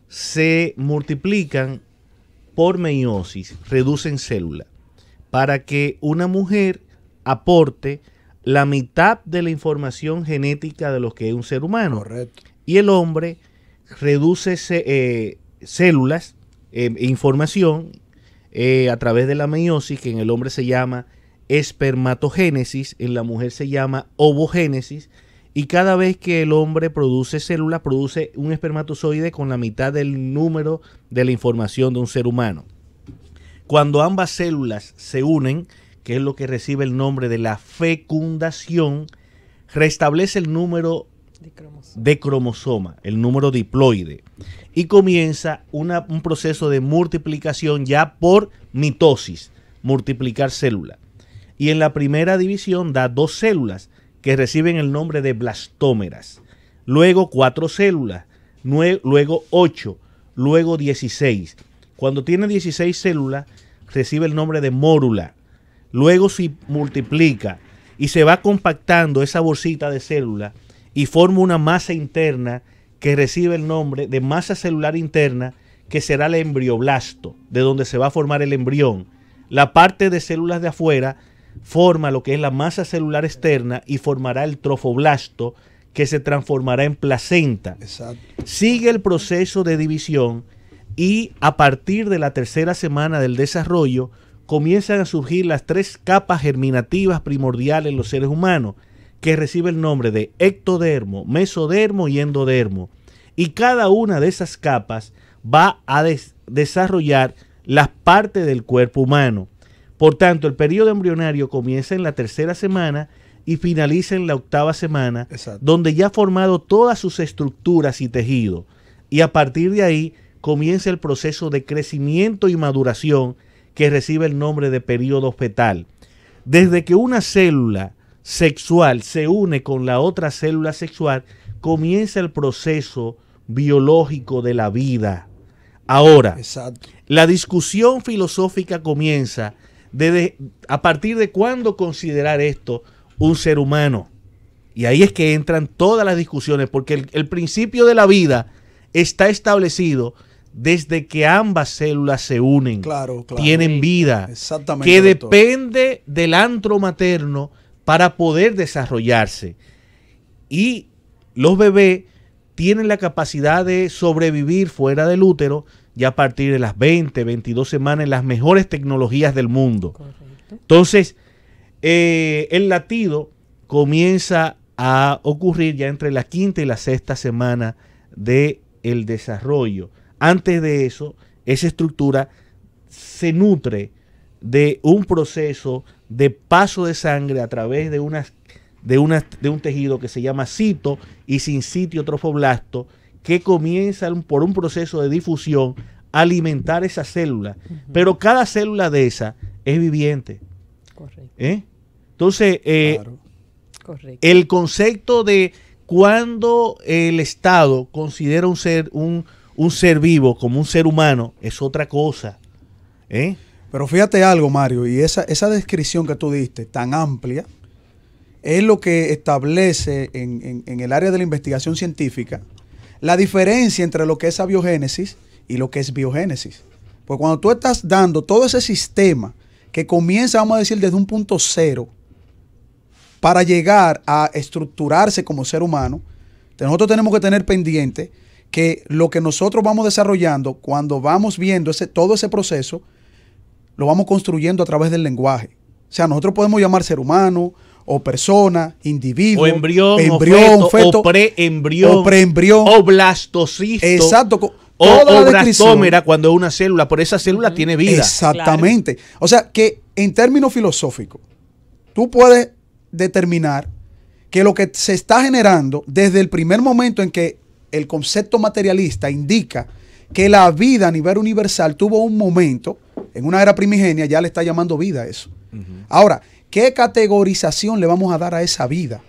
Speaker 3: se multiplican por meiosis, reducen célula, para que una mujer aporte la mitad de la información genética de lo que es un ser humano.
Speaker 5: Correcto.
Speaker 3: Y el hombre reduce células, información a través de la meiosis, que en el hombre se llama espermatogénesis, en la mujer se llama ovogénesis, y cada vez que el hombre produce células, produce un espermatozoide con la mitad del número de la información de un ser humano. Cuando ambas células se unen, que es lo que recibe el nombre de la fecundación, restablece el número de cromosoma, el número diploide, y comienza un proceso de multiplicación ya por mitosis, multiplicar células. Y en la primera división da 2 células que reciben el nombre de blastómeras, luego 4 células, luego 8, luego 16. Cuando tiene 16 células, recibe el nombre de mórula, luego se multiplica y se va compactando esa bolsita de células y forma una masa interna que recibe el nombre de masa celular interna, que será el embrioblasto, de donde se va a formar el embrión. La parte de células de afuera forma lo que es la masa celular externa y formará el trofoblasto, que se transformará en placenta.
Speaker 5: Exacto.
Speaker 3: Sigue el proceso de división y a partir de la 3ª semana del desarrollo comienzan a surgir las 3 capas germinativas primordiales en los seres humanos, que recibe el nombre de ectodermo, mesodermo y endodermo. Y cada una de esas capas va a desarrollar las partes del cuerpo humano. Por tanto, el periodo embrionario comienza en la 3ª semana y finaliza en la 8ª semana,
Speaker 5: Exacto.
Speaker 3: donde ya ha formado todas sus estructuras y tejidos. Y a partir de ahí comienza el proceso de crecimiento y maduración, que recibe el nombre de periodo fetal. Desde que una célula sexual se une con la otra célula sexual, comienza el proceso biológico de la vida. Ahora,
Speaker 5: Exacto.
Speaker 3: la discusión filosófica comienza a partir de cuándo considerar esto un ser humano. Y ahí es que entran todas las discusiones, porque el principio de la vida está establecido desde que ambas células se unen,
Speaker 5: Claro.
Speaker 3: tienen vida,
Speaker 5: Exactamente,
Speaker 3: que
Speaker 5: doctor.
Speaker 3: depende del antro materno para poder desarrollarse. Y los bebés tienen la capacidad de sobrevivir fuera del útero ya a partir de las 20, 22 semanas en las mejores tecnologías del mundo.
Speaker 7: Correcto.
Speaker 3: Entonces, el latido comienza a ocurrir ya entre la quinta y la sexta semana del desarrollo. Antes de eso, esa estructura se nutre de un proceso de paso de sangre a través de un tejido que se llama cito y sincitio trofoblasto, que comienza por un proceso de difusión a alimentar esa célula. Pero cada célula de esa es viviente.
Speaker 7: Correcto.
Speaker 3: Entonces,
Speaker 5: Claro.
Speaker 7: Correcto.
Speaker 3: el concepto de cuando el Estado considera un ser vivo como un ser humano es otra cosa.
Speaker 5: Pero fíjate algo, Mario, y esa descripción que tú diste, tan amplia, es lo que establece en el área de la investigación científica la diferencia entre lo que es abiogénesis y lo que es biogénesis. Porque cuando tú estás dando todo ese sistema que comienza, vamos a decir, desde un punto cero, para llegar a estructurarse como ser humano, nosotros tenemos que tener pendiente que lo que nosotros vamos desarrollando, cuando vamos viendo todo ese proceso, lo vamos construyendo a través del lenguaje. O sea, nosotros podemos llamar ser humano, o persona, individuo,
Speaker 3: O embrión,
Speaker 5: feto,
Speaker 3: o preembrión,
Speaker 5: o
Speaker 3: blastocisto.
Speaker 5: Exacto.
Speaker 3: O
Speaker 5: Toda la descripción.
Speaker 3: brastómera cuando es una célula, por esa célula tiene vida.
Speaker 5: Exactamente. Claro. O sea, que en términos filosóficos, tú puedes determinar que lo que se está generando desde el primer momento en que el concepto materialista indica que la vida a nivel universal tuvo un momento, en una era primigenia, ya le está llamando vida a eso. Ahora, ¿qué categorización le vamos a dar a esa vida?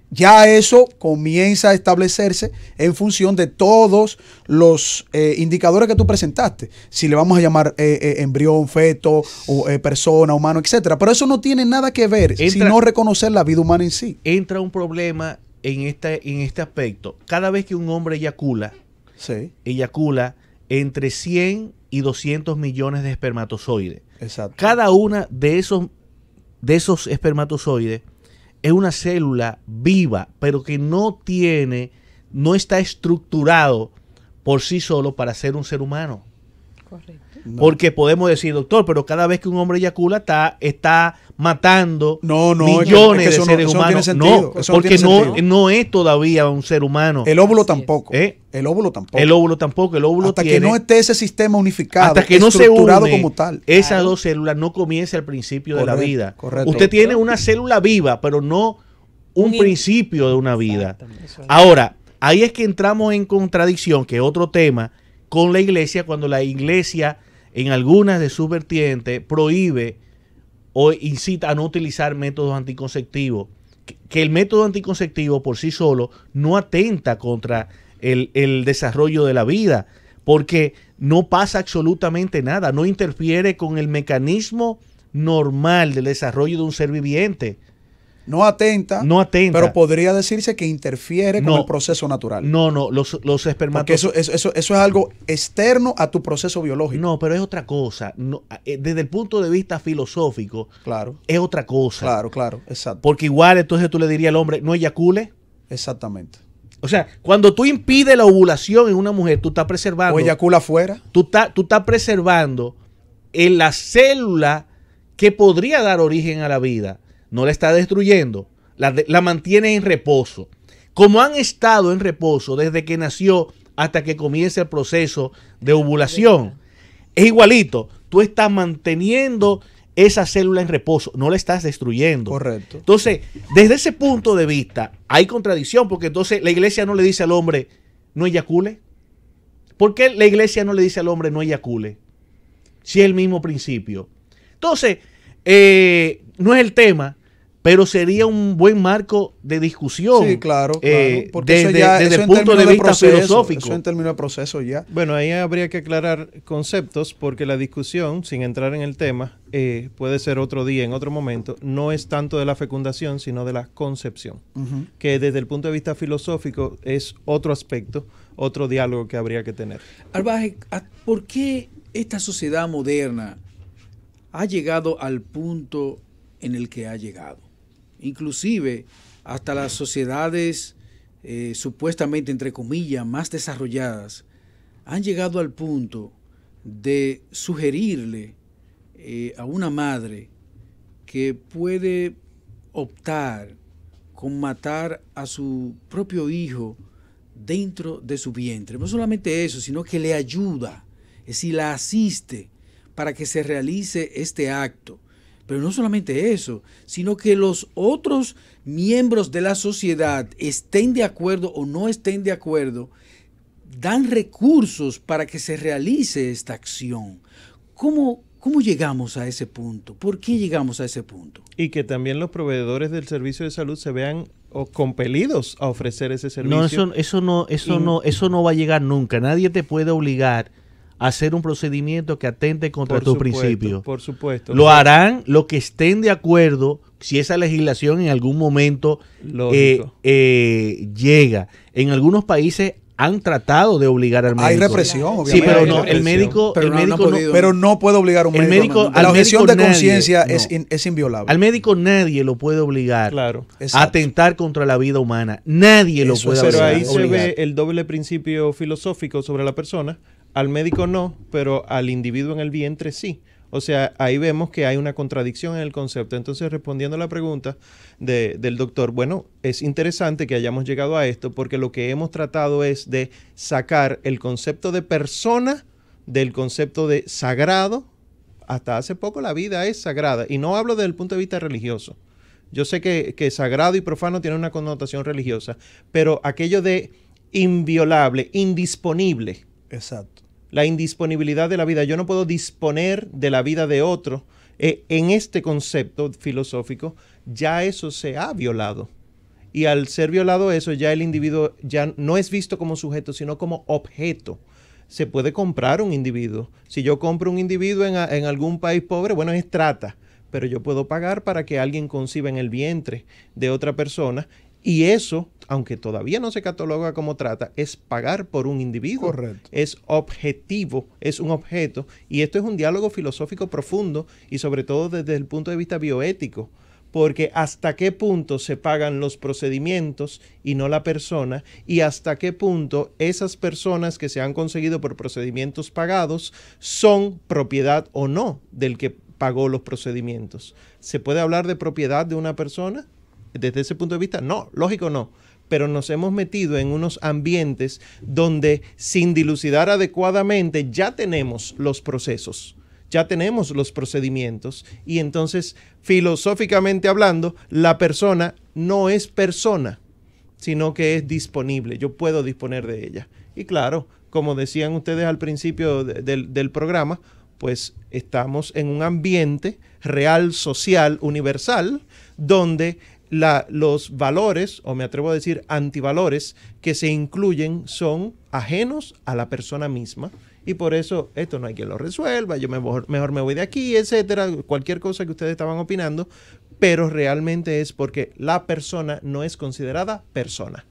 Speaker 5: Ya eso comienza a establecerse en función de todos los indicadores que tú presentaste. Si le vamos a llamar embrión, feto, o, persona, humano, etcétera. Pero eso no tiene nada que ver, sino reconocer la vida humana en sí.
Speaker 3: Entra un problema en este aspecto. Cada vez que un hombre eyacula entre 100 y 200 millones de espermatozoides.
Speaker 5: Exacto.
Speaker 3: Cada una de esos espermatozoides es una célula viva, pero que no está estructurado por sí solo para ser un ser humano.
Speaker 7: Correcto.
Speaker 5: No.
Speaker 3: Porque podemos decir, doctor, pero cada vez que un hombre eyacula está matando
Speaker 5: millones
Speaker 3: de seres humanos. No, porque no es todavía un ser humano.
Speaker 5: El óvulo tampoco. El óvulo tampoco.
Speaker 3: El óvulo tampoco. El óvulo
Speaker 5: hasta que no esté ese sistema unificado,
Speaker 3: hasta que no se une
Speaker 5: como tal.
Speaker 3: Esas dos células no comienza el principio de la vida.
Speaker 5: Correcto.
Speaker 3: Usted tiene una célula viva, pero no un principio de una vida. Ahora, ahí es que entramos en contradicción, que es otro tema, con la iglesia, cuando la iglesia en algunas de sus vertientes prohíbe o incita a no utilizar métodos anticonceptivos, que el método anticonceptivo por sí solo no atenta contra el desarrollo de la vida, porque no pasa absolutamente nada, no interfiere con el mecanismo normal del desarrollo de un ser viviente.
Speaker 5: No atenta, pero podría decirse que interfiere con el proceso natural.
Speaker 3: No, los espermatozoides.
Speaker 5: Porque eso es algo externo a tu proceso biológico.
Speaker 3: No, pero es otra cosa. No, desde el punto de vista filosófico, es otra cosa.
Speaker 5: Claro, exacto.
Speaker 3: Porque igual entonces tú le dirías al hombre, no eyacule.
Speaker 5: Exactamente.
Speaker 3: O sea, cuando tú impides la ovulación en una mujer, tú estás preservando.
Speaker 5: O eyacula afuera.
Speaker 3: Tú estás preservando en la célula que podría dar origen a la vida. No la está destruyendo, la mantiene en reposo. Como han estado en reposo desde que nació hasta que comienza el proceso de ovulación. Es igualito, tú estás manteniendo esa célula en reposo, no la estás destruyendo.
Speaker 5: Correcto.
Speaker 3: Entonces, desde ese punto de vista, hay contradicción, porque entonces la iglesia no le dice al hombre, no eyacule. ¿Por qué la iglesia no le dice al hombre, no eyacule? Si es el mismo principio. Entonces, no es el tema, pero sería un buen marco de discusión.
Speaker 5: Sí, claro.
Speaker 3: Porque desde el punto de vista filosófico.
Speaker 5: Eso en términos de proceso ya.
Speaker 6: Bueno, ahí habría que aclarar conceptos porque la discusión, sin entrar en el tema, puede ser otro día, en otro momento, no es tanto de la fecundación, sino de la concepción, que desde el punto de vista filosófico es otro aspecto, otro diálogo que habría que tener.
Speaker 2: Arbaje, ¿por qué esta sociedad moderna ha llegado al punto en el que ha llegado? Inclusive hasta las sociedades supuestamente, entre comillas, más desarrolladas, han llegado al punto de sugerirle a una madre que puede optar con matar a su propio hijo dentro de su vientre. No solamente eso, sino que le ayuda, es decir, la asiste para que se realice este acto. Pero no solamente eso, sino que los otros miembros de la sociedad, estén de acuerdo o no estén de acuerdo, dan recursos para que se realice esta acción. ¿Cómo llegamos a ese punto? ¿Por qué llegamos a ese punto?
Speaker 6: Y que también los proveedores del servicio de salud se vean compelidos a ofrecer ese servicio.
Speaker 3: No, eso no va a llegar nunca. Nadie te puede obligar hacer un procedimiento que atente contra tus principios.
Speaker 6: Por supuesto.
Speaker 3: Lo harán los que estén de acuerdo si esa legislación en algún momento llega. En algunos países han tratado de obligar al médico.
Speaker 5: Hay represión, obviamente.
Speaker 3: Sí, pero no, el médico
Speaker 5: pero no puede obligar a un médico. La objeción de conciencia es inviolable.
Speaker 3: Al médico nadie lo puede obligar
Speaker 6: a
Speaker 3: atentar contra la vida humana. Nadie lo puede obligar.
Speaker 6: Pero ahí se ve el doble principio filosófico sobre la persona. Al médico no, pero al individuo en el vientre sí. O sea, ahí vemos que hay una contradicción en el concepto. Entonces, respondiendo a la pregunta del doctor, bueno, es interesante que hayamos llegado a esto porque lo que hemos tratado es de sacar el concepto de persona del concepto de sagrado. Hasta hace poco la vida es sagrada. Y no hablo desde el punto de vista religioso. Yo sé que sagrado y profano tienen una connotación religiosa, pero aquello de inviolable, indisponible.
Speaker 5: Exacto.
Speaker 6: La indisponibilidad de la vida. Yo no puedo disponer de la vida de otro. En este concepto filosófico, ya eso se ha violado. Y al ser violado eso, ya el individuo ya no es visto como sujeto, sino como objeto. Se puede comprar un individuo. Si yo compro un individuo en algún país pobre, bueno, es trata. Pero yo puedo pagar para que alguien conciba en el vientre de otra persona. Y eso, aunque todavía no se cataloga como trata, es pagar por un individuo.
Speaker 5: Correcto.
Speaker 6: Es objetivo, es un objeto. Y esto es un diálogo filosófico profundo y sobre todo desde el punto de vista bioético. Porque hasta qué punto se pagan los procedimientos y no la persona, y hasta qué punto esas personas que se han conseguido por procedimientos pagados son propiedad o no del que pagó los procedimientos. ¿Se puede hablar de propiedad de una persona? Desde ese punto de vista, no, lógico no, pero nos hemos metido en unos ambientes donde sin dilucidar adecuadamente ya tenemos los procesos, ya tenemos los procedimientos y entonces filosóficamente hablando, la persona no es persona, sino que es disponible, yo puedo disponer de ella. Y claro, como decían ustedes al principio del programa, pues estamos en un ambiente real, social, universal, donde los valores, o me atrevo a decir antivalores, que se incluyen son ajenos a la persona misma. Y por eso esto no hay quien lo resuelva, yo mejor me voy de aquí, etcétera, cualquier cosa que ustedes estaban opinando, pero realmente es porque la persona no es considerada persona,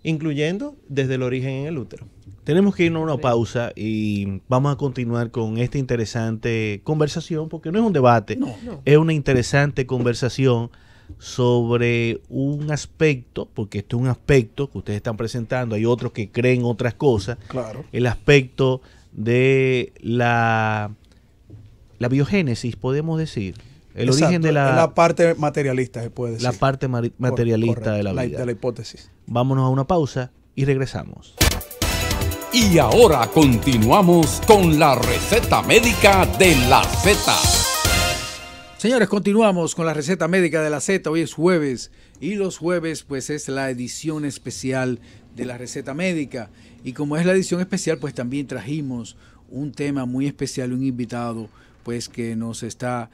Speaker 6: incluyendo desde el origen en el útero.
Speaker 3: Tenemos que irnos a una pausa y vamos a continuar con esta interesante conversación, porque no es un debate, es una interesante conversación sobre un aspecto, porque esto es un aspecto que ustedes están presentando, hay otros que creen otras cosas,
Speaker 5: claro.
Speaker 3: El aspecto de la biogénesis, podemos decir, el
Speaker 5: Exacto,
Speaker 3: origen de
Speaker 5: la parte materialista, se puede decir.
Speaker 3: La parte materialista de la vida.
Speaker 5: De la hipótesis.
Speaker 3: Vámonos a una pausa y regresamos.
Speaker 1: Y ahora continuamos con la receta médica de la Z.
Speaker 2: Señores, continuamos con la receta médica de la Z. Hoy es jueves y los jueves pues es la edición especial de la receta médica. Y como es la edición especial, pues también trajimos un tema muy especial, un invitado pues que nos está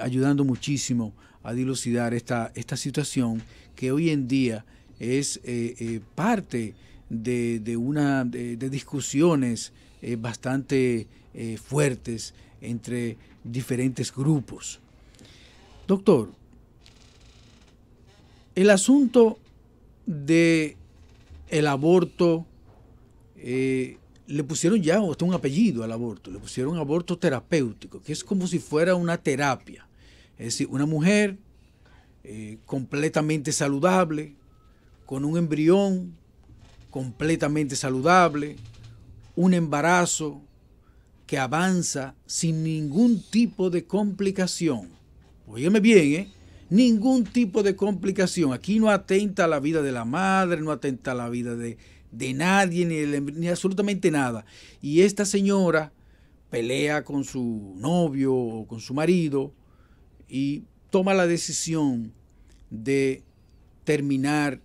Speaker 2: ayudando muchísimo a dilucidar esta situación que hoy en día es parte de discusiones bastante fuertes entre diferentes grupos. Doctor, el asunto de el aborto, le pusieron ya hasta un apellido al aborto, le pusieron aborto terapéutico, que es como si fuera una terapia. Es decir, una mujer completamente saludable, con un embrión completamente saludable, un embarazo que avanza sin ningún tipo de complicación. Óyeme bien, ningún tipo de complicación. Aquí no atenta a la vida de la madre, no atenta a la vida de nadie, ni absolutamente nada. Y esta señora pelea con su novio o con su marido y toma la decisión de terminar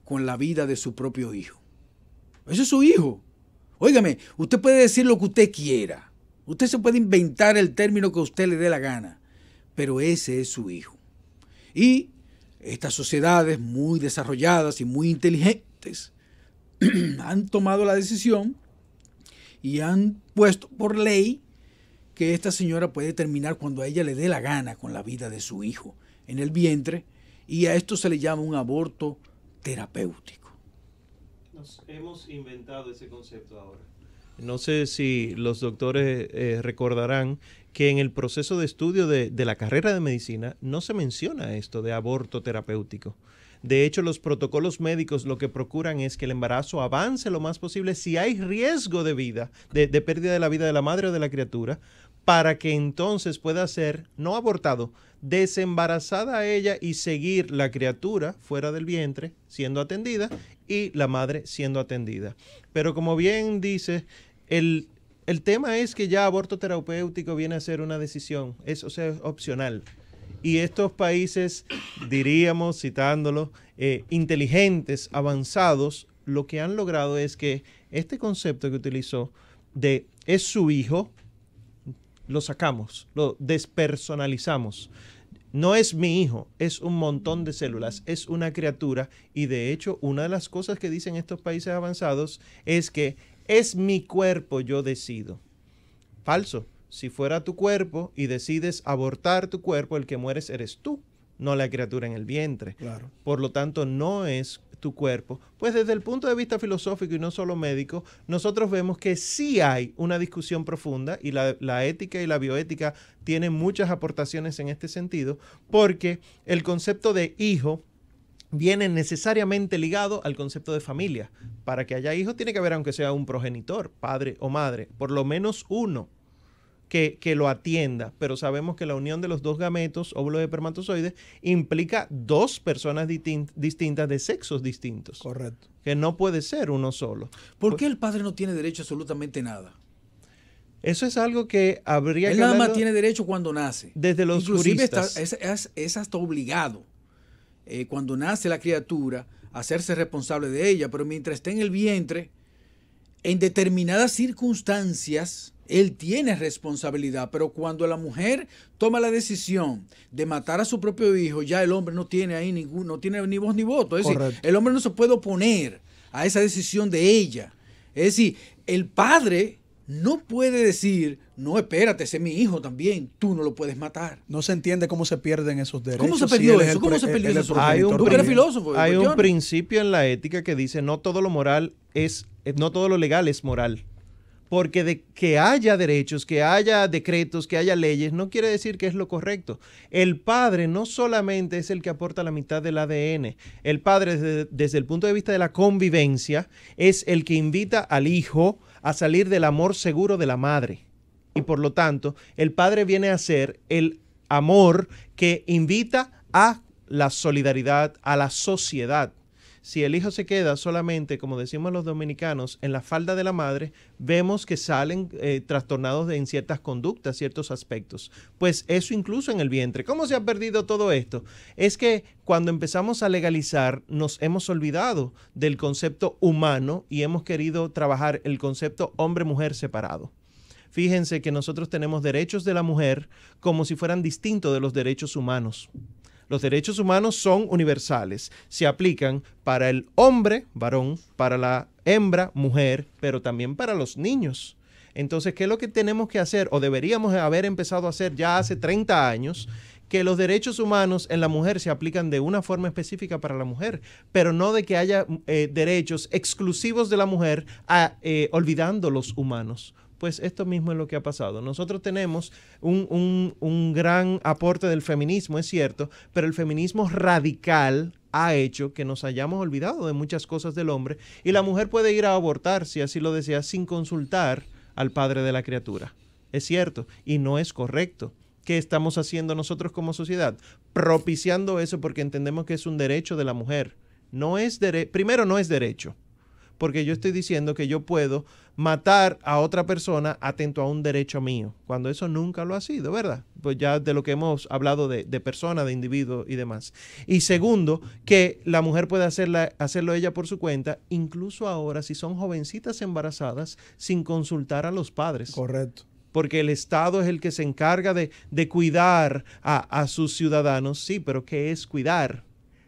Speaker 2: con la vida de su propio hijo. Ese es su hijo. Óigame, usted puede decir lo que usted quiera. Usted se puede inventar el término que a usted le dé la gana, pero ese es su hijo. Y estas sociedades muy desarrolladas y muy inteligentes han tomado la decisión y han puesto por ley que esta señora puede terminar cuando a ella le dé la gana con la vida de su hijo en el vientre, y a esto se le llama un aborto terapéutico.
Speaker 6: Nos hemos inventado ese concepto ahora. No sé si los doctores recordarán que en el proceso de estudio de la carrera de medicina no se menciona esto de aborto terapéutico. De hecho, los protocolos médicos lo que procuran es que el embarazo avance lo más posible si hay riesgo de vida, de pérdida de la vida de la madre o de la criatura, para que entonces pueda ser, no abortado, desembarazada a ella y seguir la criatura fuera del vientre siendo atendida y la madre siendo atendida. Pero como bien dice, el tema es que ya aborto terapéutico viene a ser una decisión, es opcional. Y estos países, diríamos, citándolo, inteligentes, avanzados, lo que han logrado es que este concepto que utilizó de es su hijo, lo sacamos, lo despersonalizamos. No es mi hijo, es un montón de células, es una criatura, y de hecho una de las cosas que dicen estos países avanzados es que es mi cuerpo, yo decido. Falso. Si fuera tu cuerpo y decides abortar tu cuerpo, el que mueres eres tú, no la criatura en el vientre. Claro. Por lo tanto, no es tu cuerpo. Pues desde el punto de vista filosófico y no solo médico, nosotros vemos que sí hay una discusión profunda, y la ética y la bioética tienen muchas aportaciones en este sentido, porque el concepto de hijo viene necesariamente ligado al concepto de familia. Para que haya hijo tiene que haber, aunque sea un progenitor, padre o madre, por lo menos uno que lo atienda, pero sabemos que la unión de los dos gametos, óvulos de espermatozoides, implica dos personas distintas de sexos distintos.
Speaker 5: Correcto.
Speaker 6: Que no puede ser uno solo.
Speaker 2: ¿Por qué el padre no tiene derecho a absolutamente nada?
Speaker 6: Eso es algo que habría que
Speaker 2: Él nada más tiene derecho cuando nace.
Speaker 6: Desde los juristas.
Speaker 2: Es hasta obligado, cuando nace la criatura, a hacerse responsable de ella, pero mientras esté en el vientre, en determinadas circunstancias, él tiene responsabilidad, pero cuando la mujer toma la decisión de matar a su propio hijo, ya el hombre no tiene ahí no tiene ni voz ni voto. Es decir, el hombre no se puede oponer a esa decisión de ella. Es decir, el padre no puede decir, no, espérate, ese es mi hijo también, tú no lo puedes matar.
Speaker 5: No se entiende cómo se pierden esos derechos.
Speaker 2: ¿Cómo se perdió eso? ¿Cómo se perdió eso?
Speaker 6: Hay un principio en la ética que dice, no todo lo legal es moral. Porque de que haya derechos, que haya decretos, que haya leyes, no quiere decir que es lo correcto. El padre no solamente es el que aporta la mitad del ADN. El padre, desde el punto de vista de la convivencia, es el que invita al hijo a salir del amor seguro de la madre. Y por lo tanto, el padre viene a ser el amor que invita a la solidaridad, a la sociedad. Si el hijo se queda solamente, como decimos los dominicanos, en la falda de la madre, vemos que salen trastornados en ciertas conductas, ciertos aspectos. Pues eso incluso en el vientre. ¿Cómo se ha perdido todo esto? Es que cuando empezamos a legalizar, nos hemos olvidado del concepto humano y hemos querido trabajar el concepto hombre-mujer separado. Fíjense que nosotros tenemos derechos de la mujer como si fueran distintos de los derechos humanos. Los derechos humanos son universales. Se aplican para el hombre, varón, para la hembra, mujer, pero también para los niños. Entonces, ¿qué es lo que tenemos que hacer? O deberíamos haber empezado a hacer ya hace 30 años, que los derechos humanos en la mujer se aplican de una forma específica para la mujer, pero no de que haya derechos exclusivos de la mujer olvidando los humanos. Pues esto mismo es lo que ha pasado. Nosotros tenemos un gran aporte del feminismo, es cierto, pero el feminismo radical ha hecho que nos hayamos olvidado de muchas cosas del hombre, y la mujer puede ir a abortar, si así lo desea, sin consultar al padre de la criatura. Es cierto, y no es correcto. ¿Qué estamos haciendo nosotros como sociedad? Propiciando eso porque entendemos que es un derecho de la mujer. Primero, no es derecho, porque yo estoy diciendo que yo puedo matar a otra persona atento a un derecho mío, cuando eso nunca lo ha sido, ¿verdad? Pues ya de lo que hemos hablado de persona, de individuo y demás. Y segundo, que la mujer puede hacerlo ella por su cuenta, incluso ahora si son jovencitas embarazadas, sin consultar a los padres.
Speaker 5: Correcto.
Speaker 6: Porque el Estado es el que se encarga de cuidar a sus ciudadanos. Sí, pero ¿qué es cuidar?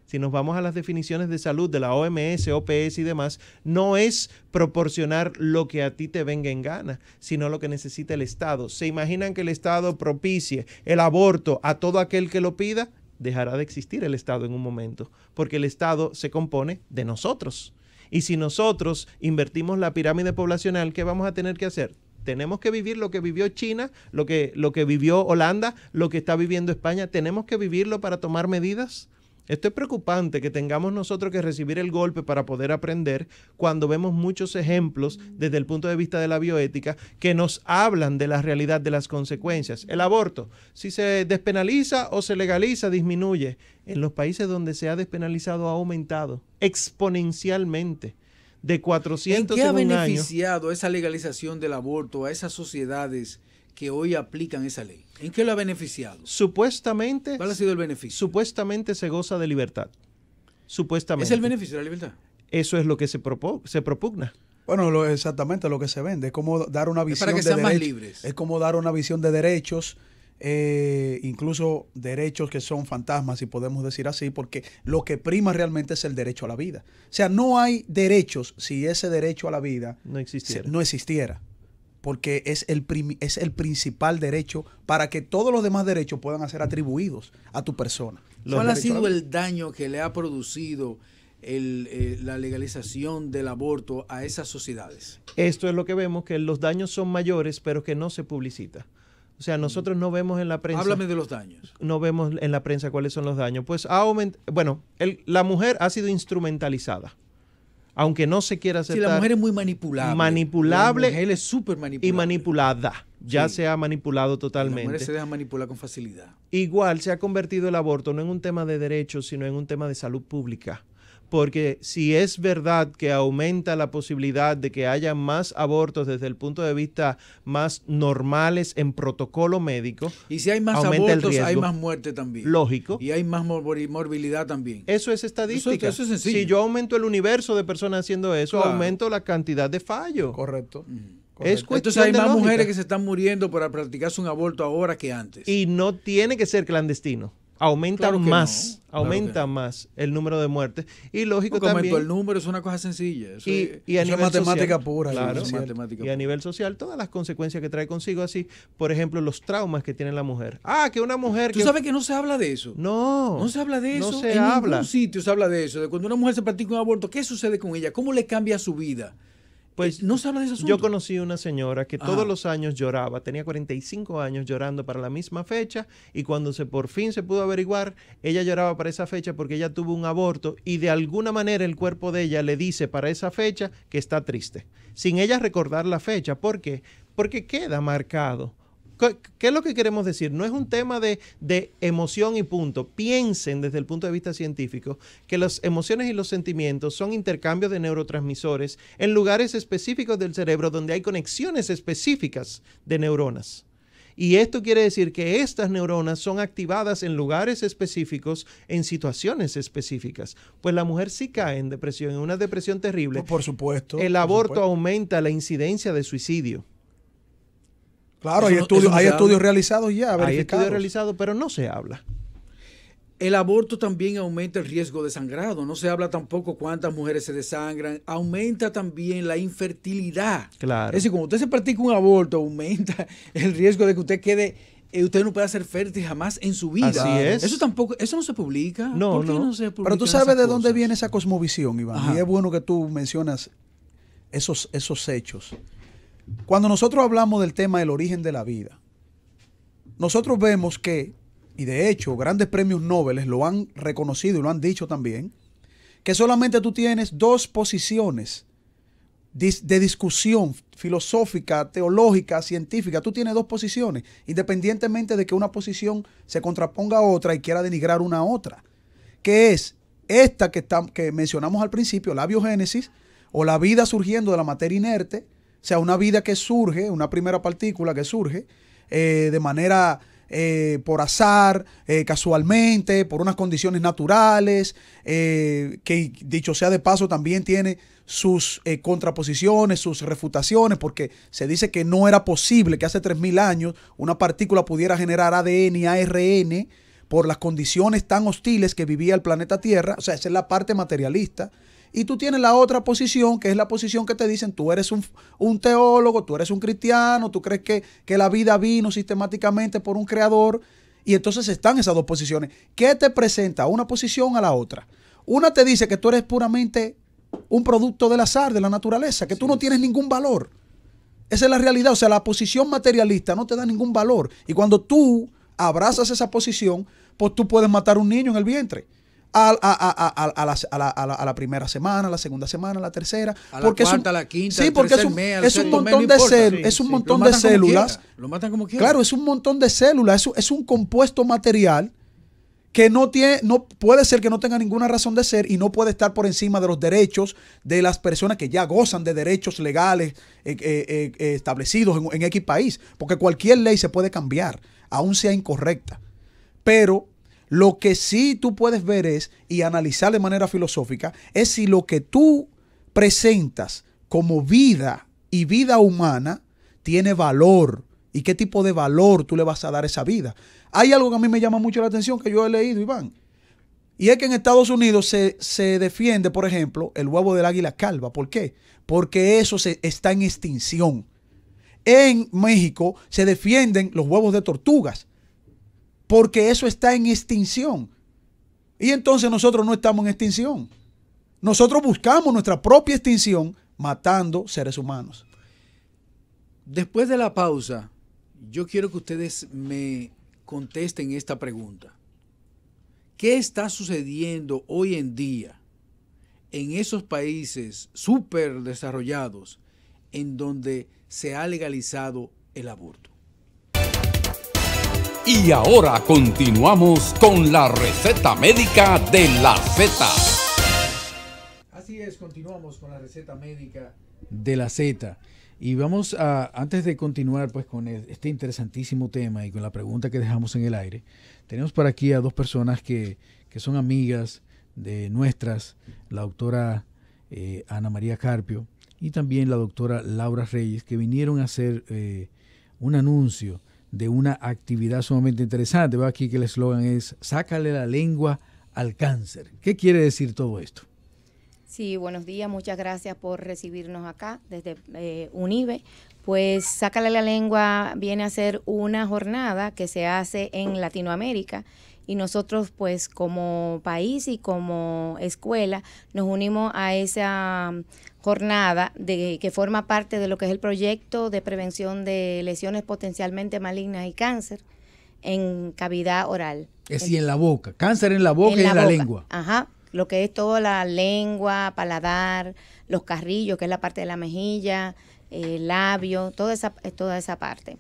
Speaker 6: Si nos vamos a las definiciones de salud de la OMS, OPS y demás, no es proporcionar lo que a ti te venga en gana, sino lo que necesita el Estado. ¿Se imaginan que el Estado propicie el aborto a todo aquel que lo pida? Dejará de existir el Estado en un momento, porque el Estado se compone de nosotros. Y si nosotros invertimos la pirámide poblacional, ¿qué vamos a tener que hacer? Tenemos que vivir lo que vivió China, lo que vivió Holanda, lo que está viviendo España. ¿Tenemos que vivirlo para tomar medidas? Esto es preocupante, que tengamos nosotros que recibir el golpe para poder aprender, cuando vemos muchos ejemplos desde el punto de vista de la bioética que nos hablan de la realidad de las consecuencias. El aborto, si se despenaliza o se legaliza, disminuye. En los países donde se ha despenalizado ha aumentado exponencialmente. De 400
Speaker 2: ¿En qué ha
Speaker 6: en un año.
Speaker 2: beneficiado esa legalización del aborto a esas sociedades que hoy aplican esa ley? ¿En qué lo ha beneficiado?
Speaker 6: Supuestamente.
Speaker 2: ¿Cuál ha sido el beneficio?
Speaker 6: Supuestamente se goza de libertad. Supuestamente.
Speaker 2: ¿Es el beneficio de la libertad?
Speaker 6: Eso es lo que se propugna.
Speaker 5: Bueno, exactamente lo que se vende. Es como dar una visión
Speaker 2: para que
Speaker 5: de
Speaker 2: sean más
Speaker 5: derechos.
Speaker 2: libres.
Speaker 5: Es como dar una visión de derechos, incluso derechos que son fantasmas, si podemos decir así, porque lo que prima realmente es el derecho a la vida. O sea, no hay derechos si ese derecho a la vida
Speaker 6: no
Speaker 5: existiera. Porque es el principal derecho para que todos los demás derechos puedan ser atribuidos a tu persona.
Speaker 2: ¿Cuál ha sido el daño que le ha producido la legalización del aborto a esas sociedades?
Speaker 6: Esto es lo que vemos, que los daños son mayores, pero que no se publicita. O sea, nosotros no vemos en la prensa...
Speaker 2: Háblame de los daños.
Speaker 6: No vemos en la prensa cuáles son los daños. Pues la mujer ha sido instrumentalizada. Aunque no se quiera aceptar.
Speaker 2: Sí, la mujer es muy manipulable.
Speaker 6: Manipulable.
Speaker 2: La mujer es súper manipulable.
Speaker 6: Y manipulada. Ya se ha manipulado totalmente.
Speaker 2: La mujer se deja manipular con facilidad.
Speaker 6: Igual se ha convertido el aborto no en un tema de derechos, sino en un tema de salud pública. Porque si es verdad que aumenta la posibilidad de que haya más abortos desde el punto de vista más normales en protocolo médico,
Speaker 2: y si hay más abortos, hay más muerte también.
Speaker 6: Lógico.
Speaker 2: Y hay más morbilidad también.
Speaker 6: Eso es estadística.
Speaker 2: Eso es sencillo.
Speaker 6: Si yo aumento el universo de personas haciendo eso, claro, aumento la cantidad de fallos.
Speaker 5: Correcto.
Speaker 6: Es cuestión
Speaker 2: Entonces hay
Speaker 6: de
Speaker 2: más
Speaker 6: lógica.
Speaker 2: mujeres que se están muriendo por practicarse un aborto ahora que antes.
Speaker 6: Y no tiene que ser clandestino. Aumenta
Speaker 2: claro
Speaker 6: más,
Speaker 2: no.
Speaker 6: aumenta más el número de muertes. Y lógico también...
Speaker 2: el número es una cosa sencilla.
Speaker 6: Y a nivel
Speaker 5: matemática
Speaker 6: social,
Speaker 5: pura.
Speaker 6: Claro,
Speaker 2: matemática
Speaker 6: y a nivel social, todas las consecuencias que trae consigo así. Por ejemplo, los traumas que tiene la mujer. Que una mujer...
Speaker 2: ¿Tú sabes que no se habla de eso?
Speaker 6: No
Speaker 2: se habla de eso.
Speaker 6: No se
Speaker 2: en
Speaker 6: habla.
Speaker 2: ningún sitio se habla de eso. De cuando una mujer se practica un aborto, ¿qué sucede con ella? ¿Cómo le cambia su vida?
Speaker 6: Pues
Speaker 2: no se habla de ese asunto.
Speaker 6: Yo conocí una señora que todos los años lloraba, tenía 45 años llorando para la misma fecha, y cuando por fin se pudo averiguar, ella lloraba para esa fecha porque ella tuvo un aborto y de alguna manera el cuerpo de ella le dice para esa fecha que está triste, sin ella recordar la fecha. ¿Por qué? Porque queda marcado. ¿Qué es lo que queremos decir? No es un tema de emoción y punto. Piensen desde el punto de vista científico que las emociones y los sentimientos son intercambios de neurotransmisores en lugares específicos del cerebro donde hay conexiones específicas de neuronas. Y esto quiere decir que estas neuronas son activadas en lugares específicos, en situaciones específicas. Pues la mujer sí cae en depresión, en una depresión terrible.
Speaker 5: Por supuesto.
Speaker 6: El aborto aumenta la incidencia de suicidio.
Speaker 5: Claro, hay estudios realizados ya, verificados.
Speaker 6: Hay estudios realizados, pero no se habla.
Speaker 2: El aborto también aumenta el riesgo de sangrado. No se habla tampoco cuántas mujeres se desangran. Aumenta también la infertilidad.
Speaker 6: Claro.
Speaker 2: Es decir, cuando usted se practica un aborto, aumenta el riesgo de que usted quede, usted no pueda ser fértil jamás en su vida.
Speaker 6: Así es.
Speaker 2: Eso tampoco, eso no se publica.
Speaker 6: No,
Speaker 2: ¿Por qué
Speaker 6: no.
Speaker 2: se publica?
Speaker 5: Pero tú sabes de dónde viene esa cosmovisión, Iván.
Speaker 2: Ajá.
Speaker 5: Y es bueno que tú mencionas esos hechos. Cuando nosotros hablamos del tema del origen de la vida, nosotros vemos que, y de hecho grandes premios Nobel lo han reconocido y lo han dicho también, que solamente tú tienes dos posiciones de discusión filosófica, teológica, científica. Tú tienes dos posiciones, independientemente de que una posición se contraponga a otra y quiera denigrar una a otra, que es esta que mencionamos al principio, la biogénesis, o la vida surgiendo de la materia inerte, o sea, una vida que surge, una primera partícula que surge de manera por azar, casualmente, por unas condiciones naturales, que dicho sea de paso también tiene sus contraposiciones, sus refutaciones, porque se dice que no era posible que hace 3.000 años una partícula pudiera generar ADN y ARN por las condiciones tan hostiles que vivía el planeta Tierra. O sea, esa es la parte materialista. Y tú tienes la otra posición, que es la posición que te dicen, tú eres un teólogo, tú eres un cristiano, tú crees que la vida vino sistemáticamente por un creador, y entonces están esas dos posiciones. ¿Qué te presenta una posición a la otra? Una te dice que tú eres puramente un producto del azar, de la naturaleza, que tú no tienes ningún valor. Esa es la realidad. O sea, la posición materialista no te da ningún valor. Y cuando tú abrazas esa posición, pues tú puedes matar a un niño en el vientre. A la primera semana, a la segunda semana, a la tercera.
Speaker 2: A la cuarta, a la quinta,
Speaker 5: sí, porque es un montón de células. Es un montón de células.
Speaker 2: Lo matan como quiera.
Speaker 5: Claro, es un montón de células. Es un compuesto material que no puede ser que no tenga ninguna razón de ser y no puede estar por encima de los derechos de las personas que ya gozan de derechos legales establecidos en X país. Porque cualquier ley se puede cambiar, aun sea incorrecta. Pero lo que sí tú puedes ver y analizar de manera filosófica, es si lo que tú presentas como vida y vida humana tiene valor y qué tipo de valor tú le vas a dar a esa vida. Hay algo que a mí me llama mucho la atención que yo he leído, Iván, y es que en Estados Unidos se defiende, por ejemplo, el huevo del águila calva. ¿Por qué? Porque eso está en extinción. En México se defienden los huevos de tortugas, porque eso está en extinción. Y entonces nosotros no estamos en extinción. Nosotros buscamos nuestra propia extinción matando seres humanos.
Speaker 2: Después de la pausa, yo quiero que ustedes me contesten esta pregunta. ¿Qué está sucediendo hoy en día en esos países súper desarrollados en donde se ha legalizado el aborto?
Speaker 1: Y ahora continuamos con la receta médica de la Z.
Speaker 2: Así es, continuamos con la receta médica de la Z. Y vamos a, antes de continuar pues con este interesantísimo tema y con la pregunta que dejamos en el aire, tenemos por aquí a dos personas que son amigas de nuestras, la doctora Ana María Carpio y también la doctora Laura Reyes, que vinieron a hacer un anuncio de una actividad sumamente interesante. Veo aquí que el eslogan es "Sácale la lengua al cáncer". ¿Qué quiere decir todo esto?
Speaker 8: Sí, buenos días, muchas gracias por recibirnos acá desde UNIBE. Pues Sácale la lengua viene a ser una jornada que se hace en Latinoamérica y nosotros pues como país y como escuela nos unimos a esa jornada que forma parte de lo que es el proyecto de prevención de lesiones potencialmente malignas y cáncer en cavidad oral.
Speaker 2: Es decir, en la boca, cáncer en la boca y en la lengua.
Speaker 8: Ajá, lo que es toda la lengua, paladar, los carrillos, que es la parte de la mejilla, el labio, toda esa parte.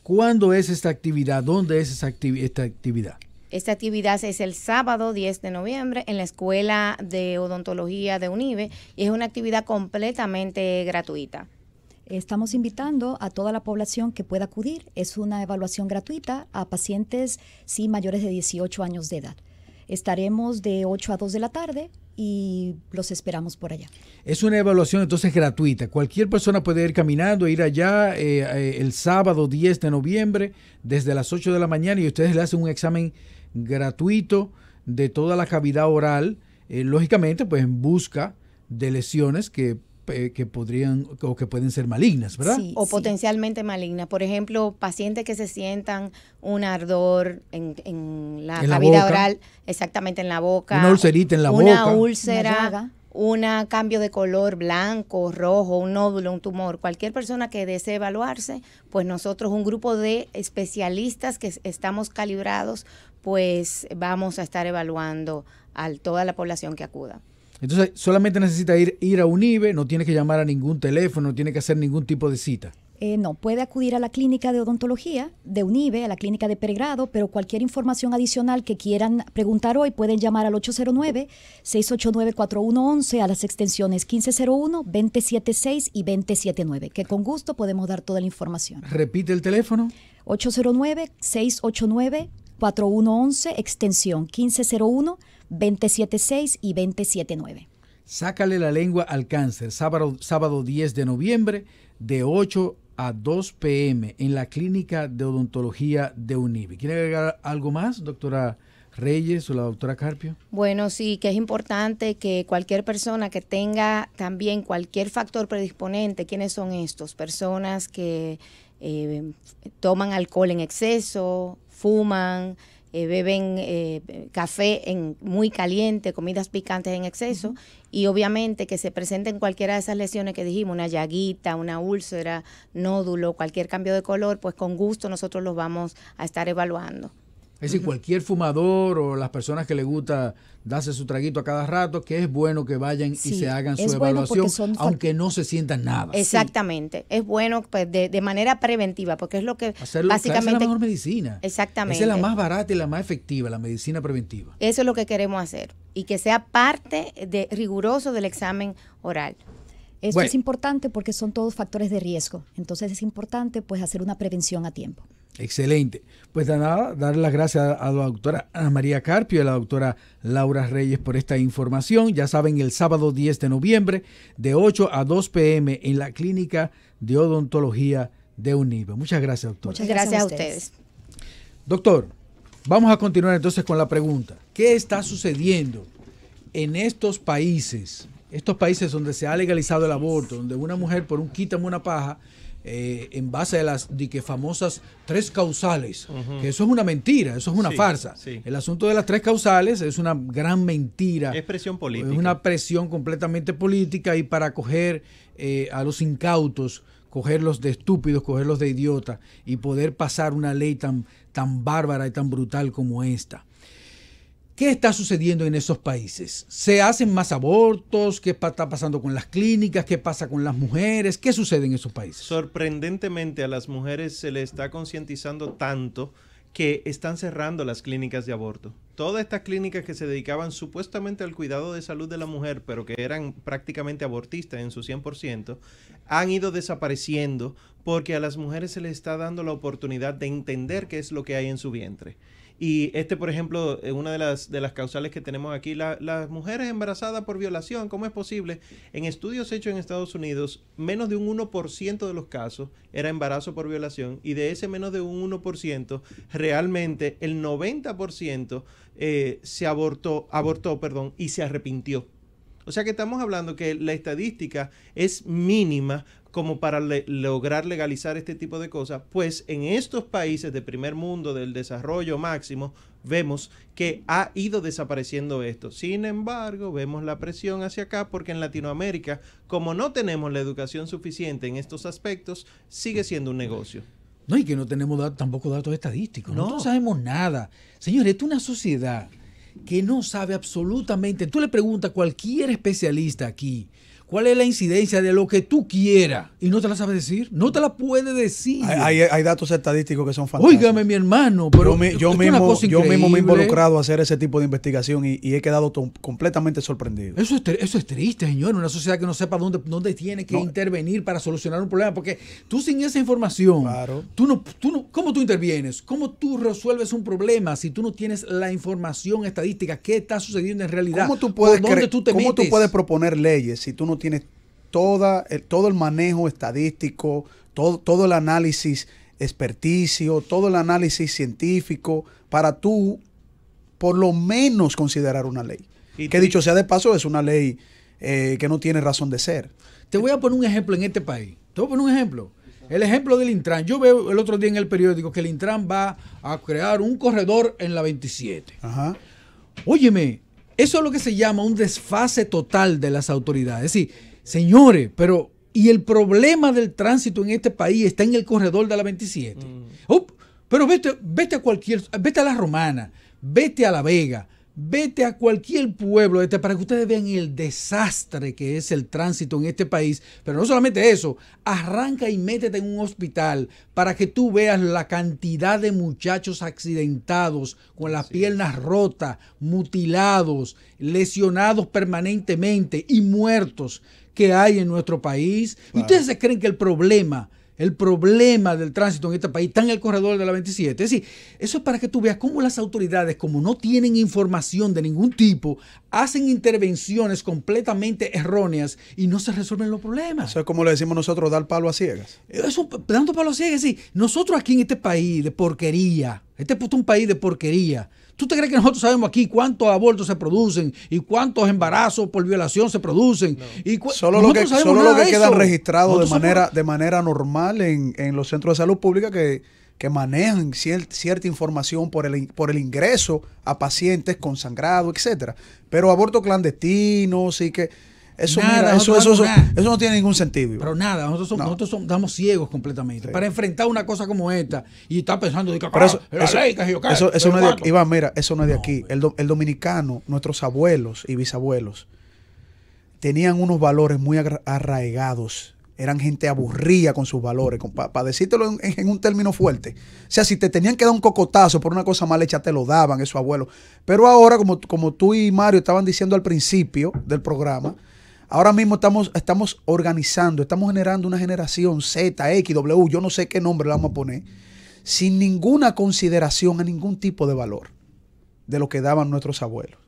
Speaker 2: ¿Cuándo es esta actividad? ¿Dónde es esta actividad?
Speaker 8: Esta actividad es el sábado 10 de noviembre en la Escuela de Odontología de UNIBE y es una actividad completamente gratuita.
Speaker 9: Estamos invitando a toda la población que pueda acudir. Es una evaluación gratuita a pacientes mayores de 18 años de edad. Estaremos de 8 a 2 de la tarde y los esperamos por allá.
Speaker 2: Es una evaluación entonces gratuita. Cualquier persona puede ir caminando, ir allá el sábado 10 de noviembre desde las 8 de la mañana y ustedes le hacen un examen gratuito de toda la cavidad oral, lógicamente, pues en busca de lesiones que podrían o que pueden ser malignas, ¿verdad?
Speaker 8: Sí, o potencialmente malignas. Por ejemplo, pacientes que se sientan un ardor en la cavidad oral, exactamente en la boca.
Speaker 2: Una ulcerita en la boca.
Speaker 8: Una úlcera, un cambio de color blanco, rojo, un nódulo, un tumor. Cualquier persona que desee evaluarse, pues nosotros, un grupo de especialistas que estamos calibrados, pues vamos a estar evaluando a toda la población que acuda.
Speaker 2: Entonces, solamente necesita ir a UNIBE, no tiene que llamar a ningún teléfono, no tiene que hacer ningún tipo de cita.
Speaker 9: No, puede acudir a la clínica de odontología de UNIBE, a la clínica de pregrado, pero cualquier información adicional que quieran preguntar hoy pueden llamar al 809-689-4111 a las extensiones 1501, 2076 y 2079, que con gusto podemos dar toda la información.
Speaker 2: Repite el teléfono.
Speaker 9: 809-689-4111, extensión 1501, 2076 y 2079.
Speaker 2: Sácale la lengua al cáncer, sábado 10 de noviembre, de 8 a 2 p.m. en la clínica de odontología de UNIBE. ¿Quiere agregar algo más, doctora Reyes o la doctora Carpio?
Speaker 8: Bueno, sí, que es importante que cualquier persona que tenga también cualquier factor predisponente, ¿quiénes son estos? Personas que toman alcohol en exceso, fuman, beben café muy caliente, comidas picantes en exceso, y obviamente que se presenten cualquiera de esas lesiones que dijimos, una llaguita, una úlcera, nódulo, cualquier cambio de color, pues con gusto nosotros los vamos a estar evaluando.
Speaker 2: Es decir, cualquier fumador o las personas que les gusta darse su traguito a cada rato, que es bueno que vayan y se hagan su evaluación, aunque no se sientan nada.
Speaker 8: Exactamente. Es bueno pues, de manera preventiva, porque es lo que
Speaker 2: hacerlo,
Speaker 8: básicamente...
Speaker 2: Esa es la mejor medicina.
Speaker 8: Exactamente.
Speaker 2: Esa es la más barata y la más efectiva, la medicina preventiva.
Speaker 8: Eso es lo que queremos hacer, y que sea parte riguroso del examen oral.
Speaker 9: Esto es importante porque son todos factores de riesgo. Entonces es importante pues hacer una prevención a tiempo.
Speaker 2: Excelente. Pues nada, darle las gracias a la doctora Ana María Carpio y a la doctora Laura Reyes por esta información. Ya saben, el sábado 10 de noviembre de 8 a 2 p.m. en la clínica de odontología de UNIBE. Muchas gracias, doctora.
Speaker 8: Muchas gracias a ustedes.
Speaker 2: Doctor, vamos a continuar entonces con la pregunta. ¿Qué está sucediendo en estos países donde se ha legalizado el aborto, donde una mujer por un quítame una paja, en base a las famosas 3 causales, que eso es una mentira, eso es una farsa. Sí. El asunto de las 3 causales es una gran mentira.
Speaker 6: Es presión política.
Speaker 2: Es una presión completamente política, y para coger a los incautos, cogerlos de estúpidos, cogerlos de idiotas, y poder pasar una ley tan bárbara y tan brutal como esta. ¿Qué está sucediendo en esos países? ¿Se hacen más abortos? ¿Qué está pasando con las clínicas? ¿Qué pasa con las mujeres? ¿Qué sucede en esos países?
Speaker 6: Sorprendentemente a las mujeres se les está concientizando tanto que están cerrando las clínicas de aborto. Todas estas clínicas que se dedicaban supuestamente al cuidado de salud de la mujer, pero que eran prácticamente abortistas en su 100%, han ido desapareciendo porque a las mujeres se les está dando la oportunidad de entender qué es lo que hay en su vientre. Y por ejemplo, una de las causales que tenemos aquí, las mujeres embarazadas por violación, ¿cómo es posible? En estudios hechos en Estados Unidos, menos de un 1% de los casos era embarazo por violación, y de ese menos de un 1%, realmente el 90% se abortó, y se arrepintió. O sea que estamos hablando que la estadística es mínima como para lograr legalizar este tipo de cosas, pues en estos países de primer mundo, del desarrollo máximo, vemos que ha ido desapareciendo esto. Sin embargo, vemos la presión hacia acá porque en Latinoamérica, como no tenemos la educación suficiente en estos aspectos, sigue siendo un negocio.
Speaker 2: No, y que no tenemos tampoco datos estadísticos. No sabemos nada. Señores, esto es una sociedad que no sabe absolutamente. Tú le preguntas a cualquier especialista aquí, ¿cuál es la incidencia de lo que tú quieras? Y no te la sabes decir. No te la puede decir.
Speaker 5: Hay datos estadísticos que son fantásticos.
Speaker 2: Óigame, mi hermano. Pero yo mismo me he involucrado a hacer ese tipo de investigación y he quedado completamente sorprendido. Eso es triste, señor. Una sociedad que no sepa dónde tiene que intervenir para solucionar un problema. Porque tú sin esa información, ¿cómo tú intervienes? ¿Cómo tú resuelves un problema si tú no tienes la información estadística? ¿Qué está sucediendo en realidad? ¿Cómo tú puedes proponer leyes si tú no tienes todo el manejo estadístico, todo el análisis experticio, todo el análisis científico para tú
Speaker 5: por lo menos considerar una ley. Que dicho sea de paso, es una ley que no tiene razón de ser.
Speaker 2: Te voy a poner un ejemplo en este país. Te voy a poner un ejemplo. El ejemplo del Intran. Yo veo el otro día en el periódico que el Intran va a crear un corredor en la 27.
Speaker 5: Ajá.
Speaker 2: Óyeme, eso es lo que se llama un desfase total de las autoridades. Es decir, señores, pero y el problema del tránsito en este país está en el corredor de la 27. Pero vete a La Romana, vete a La Vega, vete a cualquier pueblo para que ustedes vean el desastre que es el tránsito en este país. Pero no solamente eso, arranca y métete en un hospital para que tú veas la cantidad de muchachos accidentados, con las piernas rotas, mutilados, lesionados permanentemente y muertos que hay en nuestro país. Claro. ¿Y ustedes se creen que el problema del tránsito en este país está en el corredor de la 27? Es decir, eso es para que tú veas cómo las autoridades, como no tienen información de ningún tipo, hacen intervenciones completamente erróneas y no se resuelven los problemas.
Speaker 5: Eso es como le decimos nosotros, dar palo a ciegas.
Speaker 2: Eso, dando palo a ciegas, sí. Nosotros aquí en este país de porquería, este es un país de porquería. ¿Tú te crees que nosotros sabemos aquí cuántos abortos se producen y cuántos embarazos por violación se producen? No. Y
Speaker 5: solo lo que quedan registrados de manera normal en los centros de salud pública que manejan cierta información por el ingreso a pacientes con sangrado, etcétera. Pero abortos clandestinos y que eso no tiene ningún sentido.
Speaker 2: Pero nada, nosotros estamos ciegos completamente. Sí. Para enfrentar una cosa como esta y estar pensando de que
Speaker 5: eso no es de, Iván, mira, eso no es de aquí. El dominicano, nuestros abuelos y bisabuelos tenían unos valores muy arraigados. Eran gente aburrida con sus valores, para decírtelo en un término fuerte. O sea, si te tenían que dar un cocotazo por una cosa mal hecha, te lo daban esos abuelos. Pero ahora, como tú y Mario estaban diciendo al principio del programa, ahora mismo estamos organizando, estamos generando una generación Z, X, W, yo no sé qué nombre le vamos a poner, sin ninguna consideración a ningún tipo de valor de lo que daban nuestros abuelos.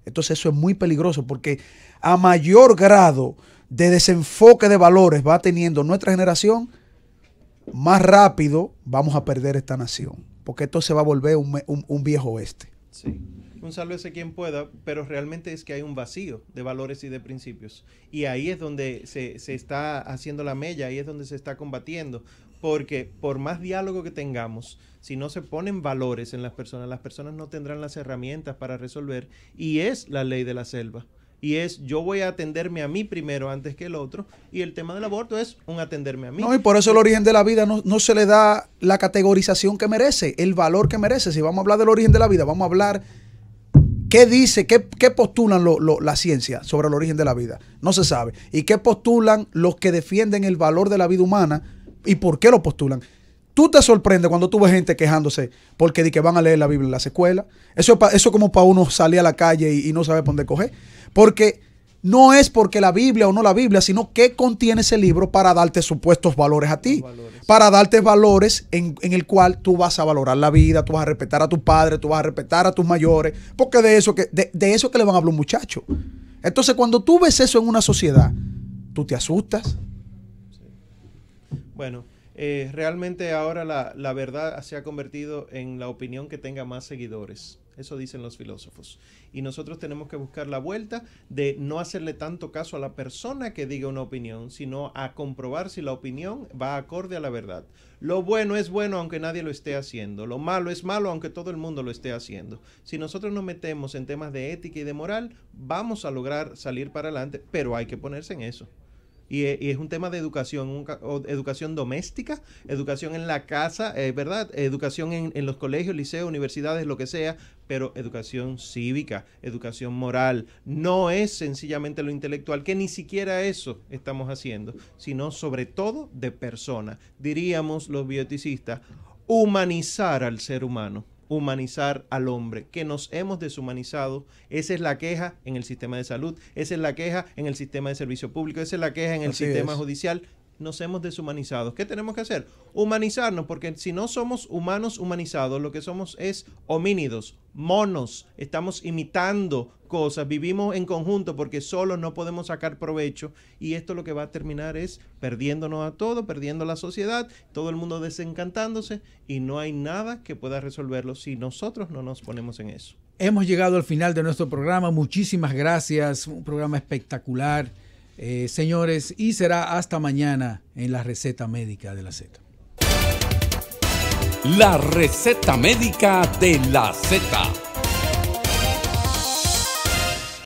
Speaker 5: Entonces eso es muy peligroso porque a mayor grado de desenfoque de valores va teniendo nuestra generación, más rápido vamos a perder esta nación. Porque esto se va a volver un viejo oeste.
Speaker 6: Sí. Un sálvese quien pueda, pero realmente es que hay un vacío de valores y de principios. Y ahí es donde se está haciendo la mella, ahí es donde se está combatiendo. Porque por más diálogo que tengamos, si no se ponen valores en las personas no tendrán las herramientas para resolver. Y es la ley de la selva. Y es, yo voy a atenderme a mí primero antes que el otro. Y el tema del aborto es un atenderme a mí.
Speaker 5: No, y por eso el origen de la vida no se le da la categorización que merece, el valor que merece. Si vamos a hablar del origen de la vida, vamos a hablar qué dice, qué postulan la ciencia sobre el origen de la vida. No se sabe. Y qué postulan los que defienden el valor de la vida humana y por qué lo postulan. Tú te sorprendes cuando tú ves gente quejándose porque di que van a leer la Biblia en las escuelas. Eso es como para uno salir a la calle y no saber por dónde coger. Porque no es porque la Biblia o no la Biblia, sino qué contiene ese libro para darte supuestos valores a ti. Para darte valores en el cual tú vas a valorar la vida, tú vas a respetar a tu padre, tú vas a respetar a tus mayores. Porque de eso que le van a hablar un muchacho. Entonces cuando tú ves eso en una sociedad, tú te asustas.
Speaker 6: Sí. Bueno. Realmente ahora la verdad se ha convertido en la opinión que tenga más seguidores. Eso dicen los filósofos. Y nosotros tenemos que buscar la vuelta de no hacerle tanto caso a la persona que diga una opinión, sino a comprobar si la opinión va acorde a la verdad. Lo bueno es bueno aunque nadie lo esté haciendo. Lo malo es malo aunque todo el mundo lo esté haciendo. Si nosotros nos metemos en temas de ética y de moral, vamos a lograr salir para adelante, pero hay que ponerse en eso. Y es un tema de educación, educación doméstica, educación en la casa, ¿verdad? Educación en los colegios, liceos, universidades, lo que sea, pero educación cívica, educación moral. No es sencillamente lo intelectual, que ni siquiera eso estamos haciendo, sino sobre todo de persona. Diríamos los bioeticistas, humanizar al ser humano. Humanizar al hombre, que nos hemos deshumanizado. Esa es la queja en el sistema de salud, esa es la queja en el sistema de servicio público, esa es la queja en el sistema judicial. Nos hemos deshumanizado. ¿Qué tenemos que hacer? Humanizarnos, porque si no somos humanos humanizados, lo que somos es homínidos, monos, estamos imitando cosas, vivimos en conjunto porque solos no podemos sacar provecho, y esto lo que va a terminar es perdiéndonos a todos, perdiendo la sociedad, todo el mundo desencantándose, y no hay nada que pueda resolverlo si nosotros no nos ponemos en eso.
Speaker 2: Hemos llegado al final de nuestro programa. Muchísimas gracias. Un programa espectacular, señores, y será hasta mañana en la Receta Médica de la Z.
Speaker 1: La Receta Médica de la Z.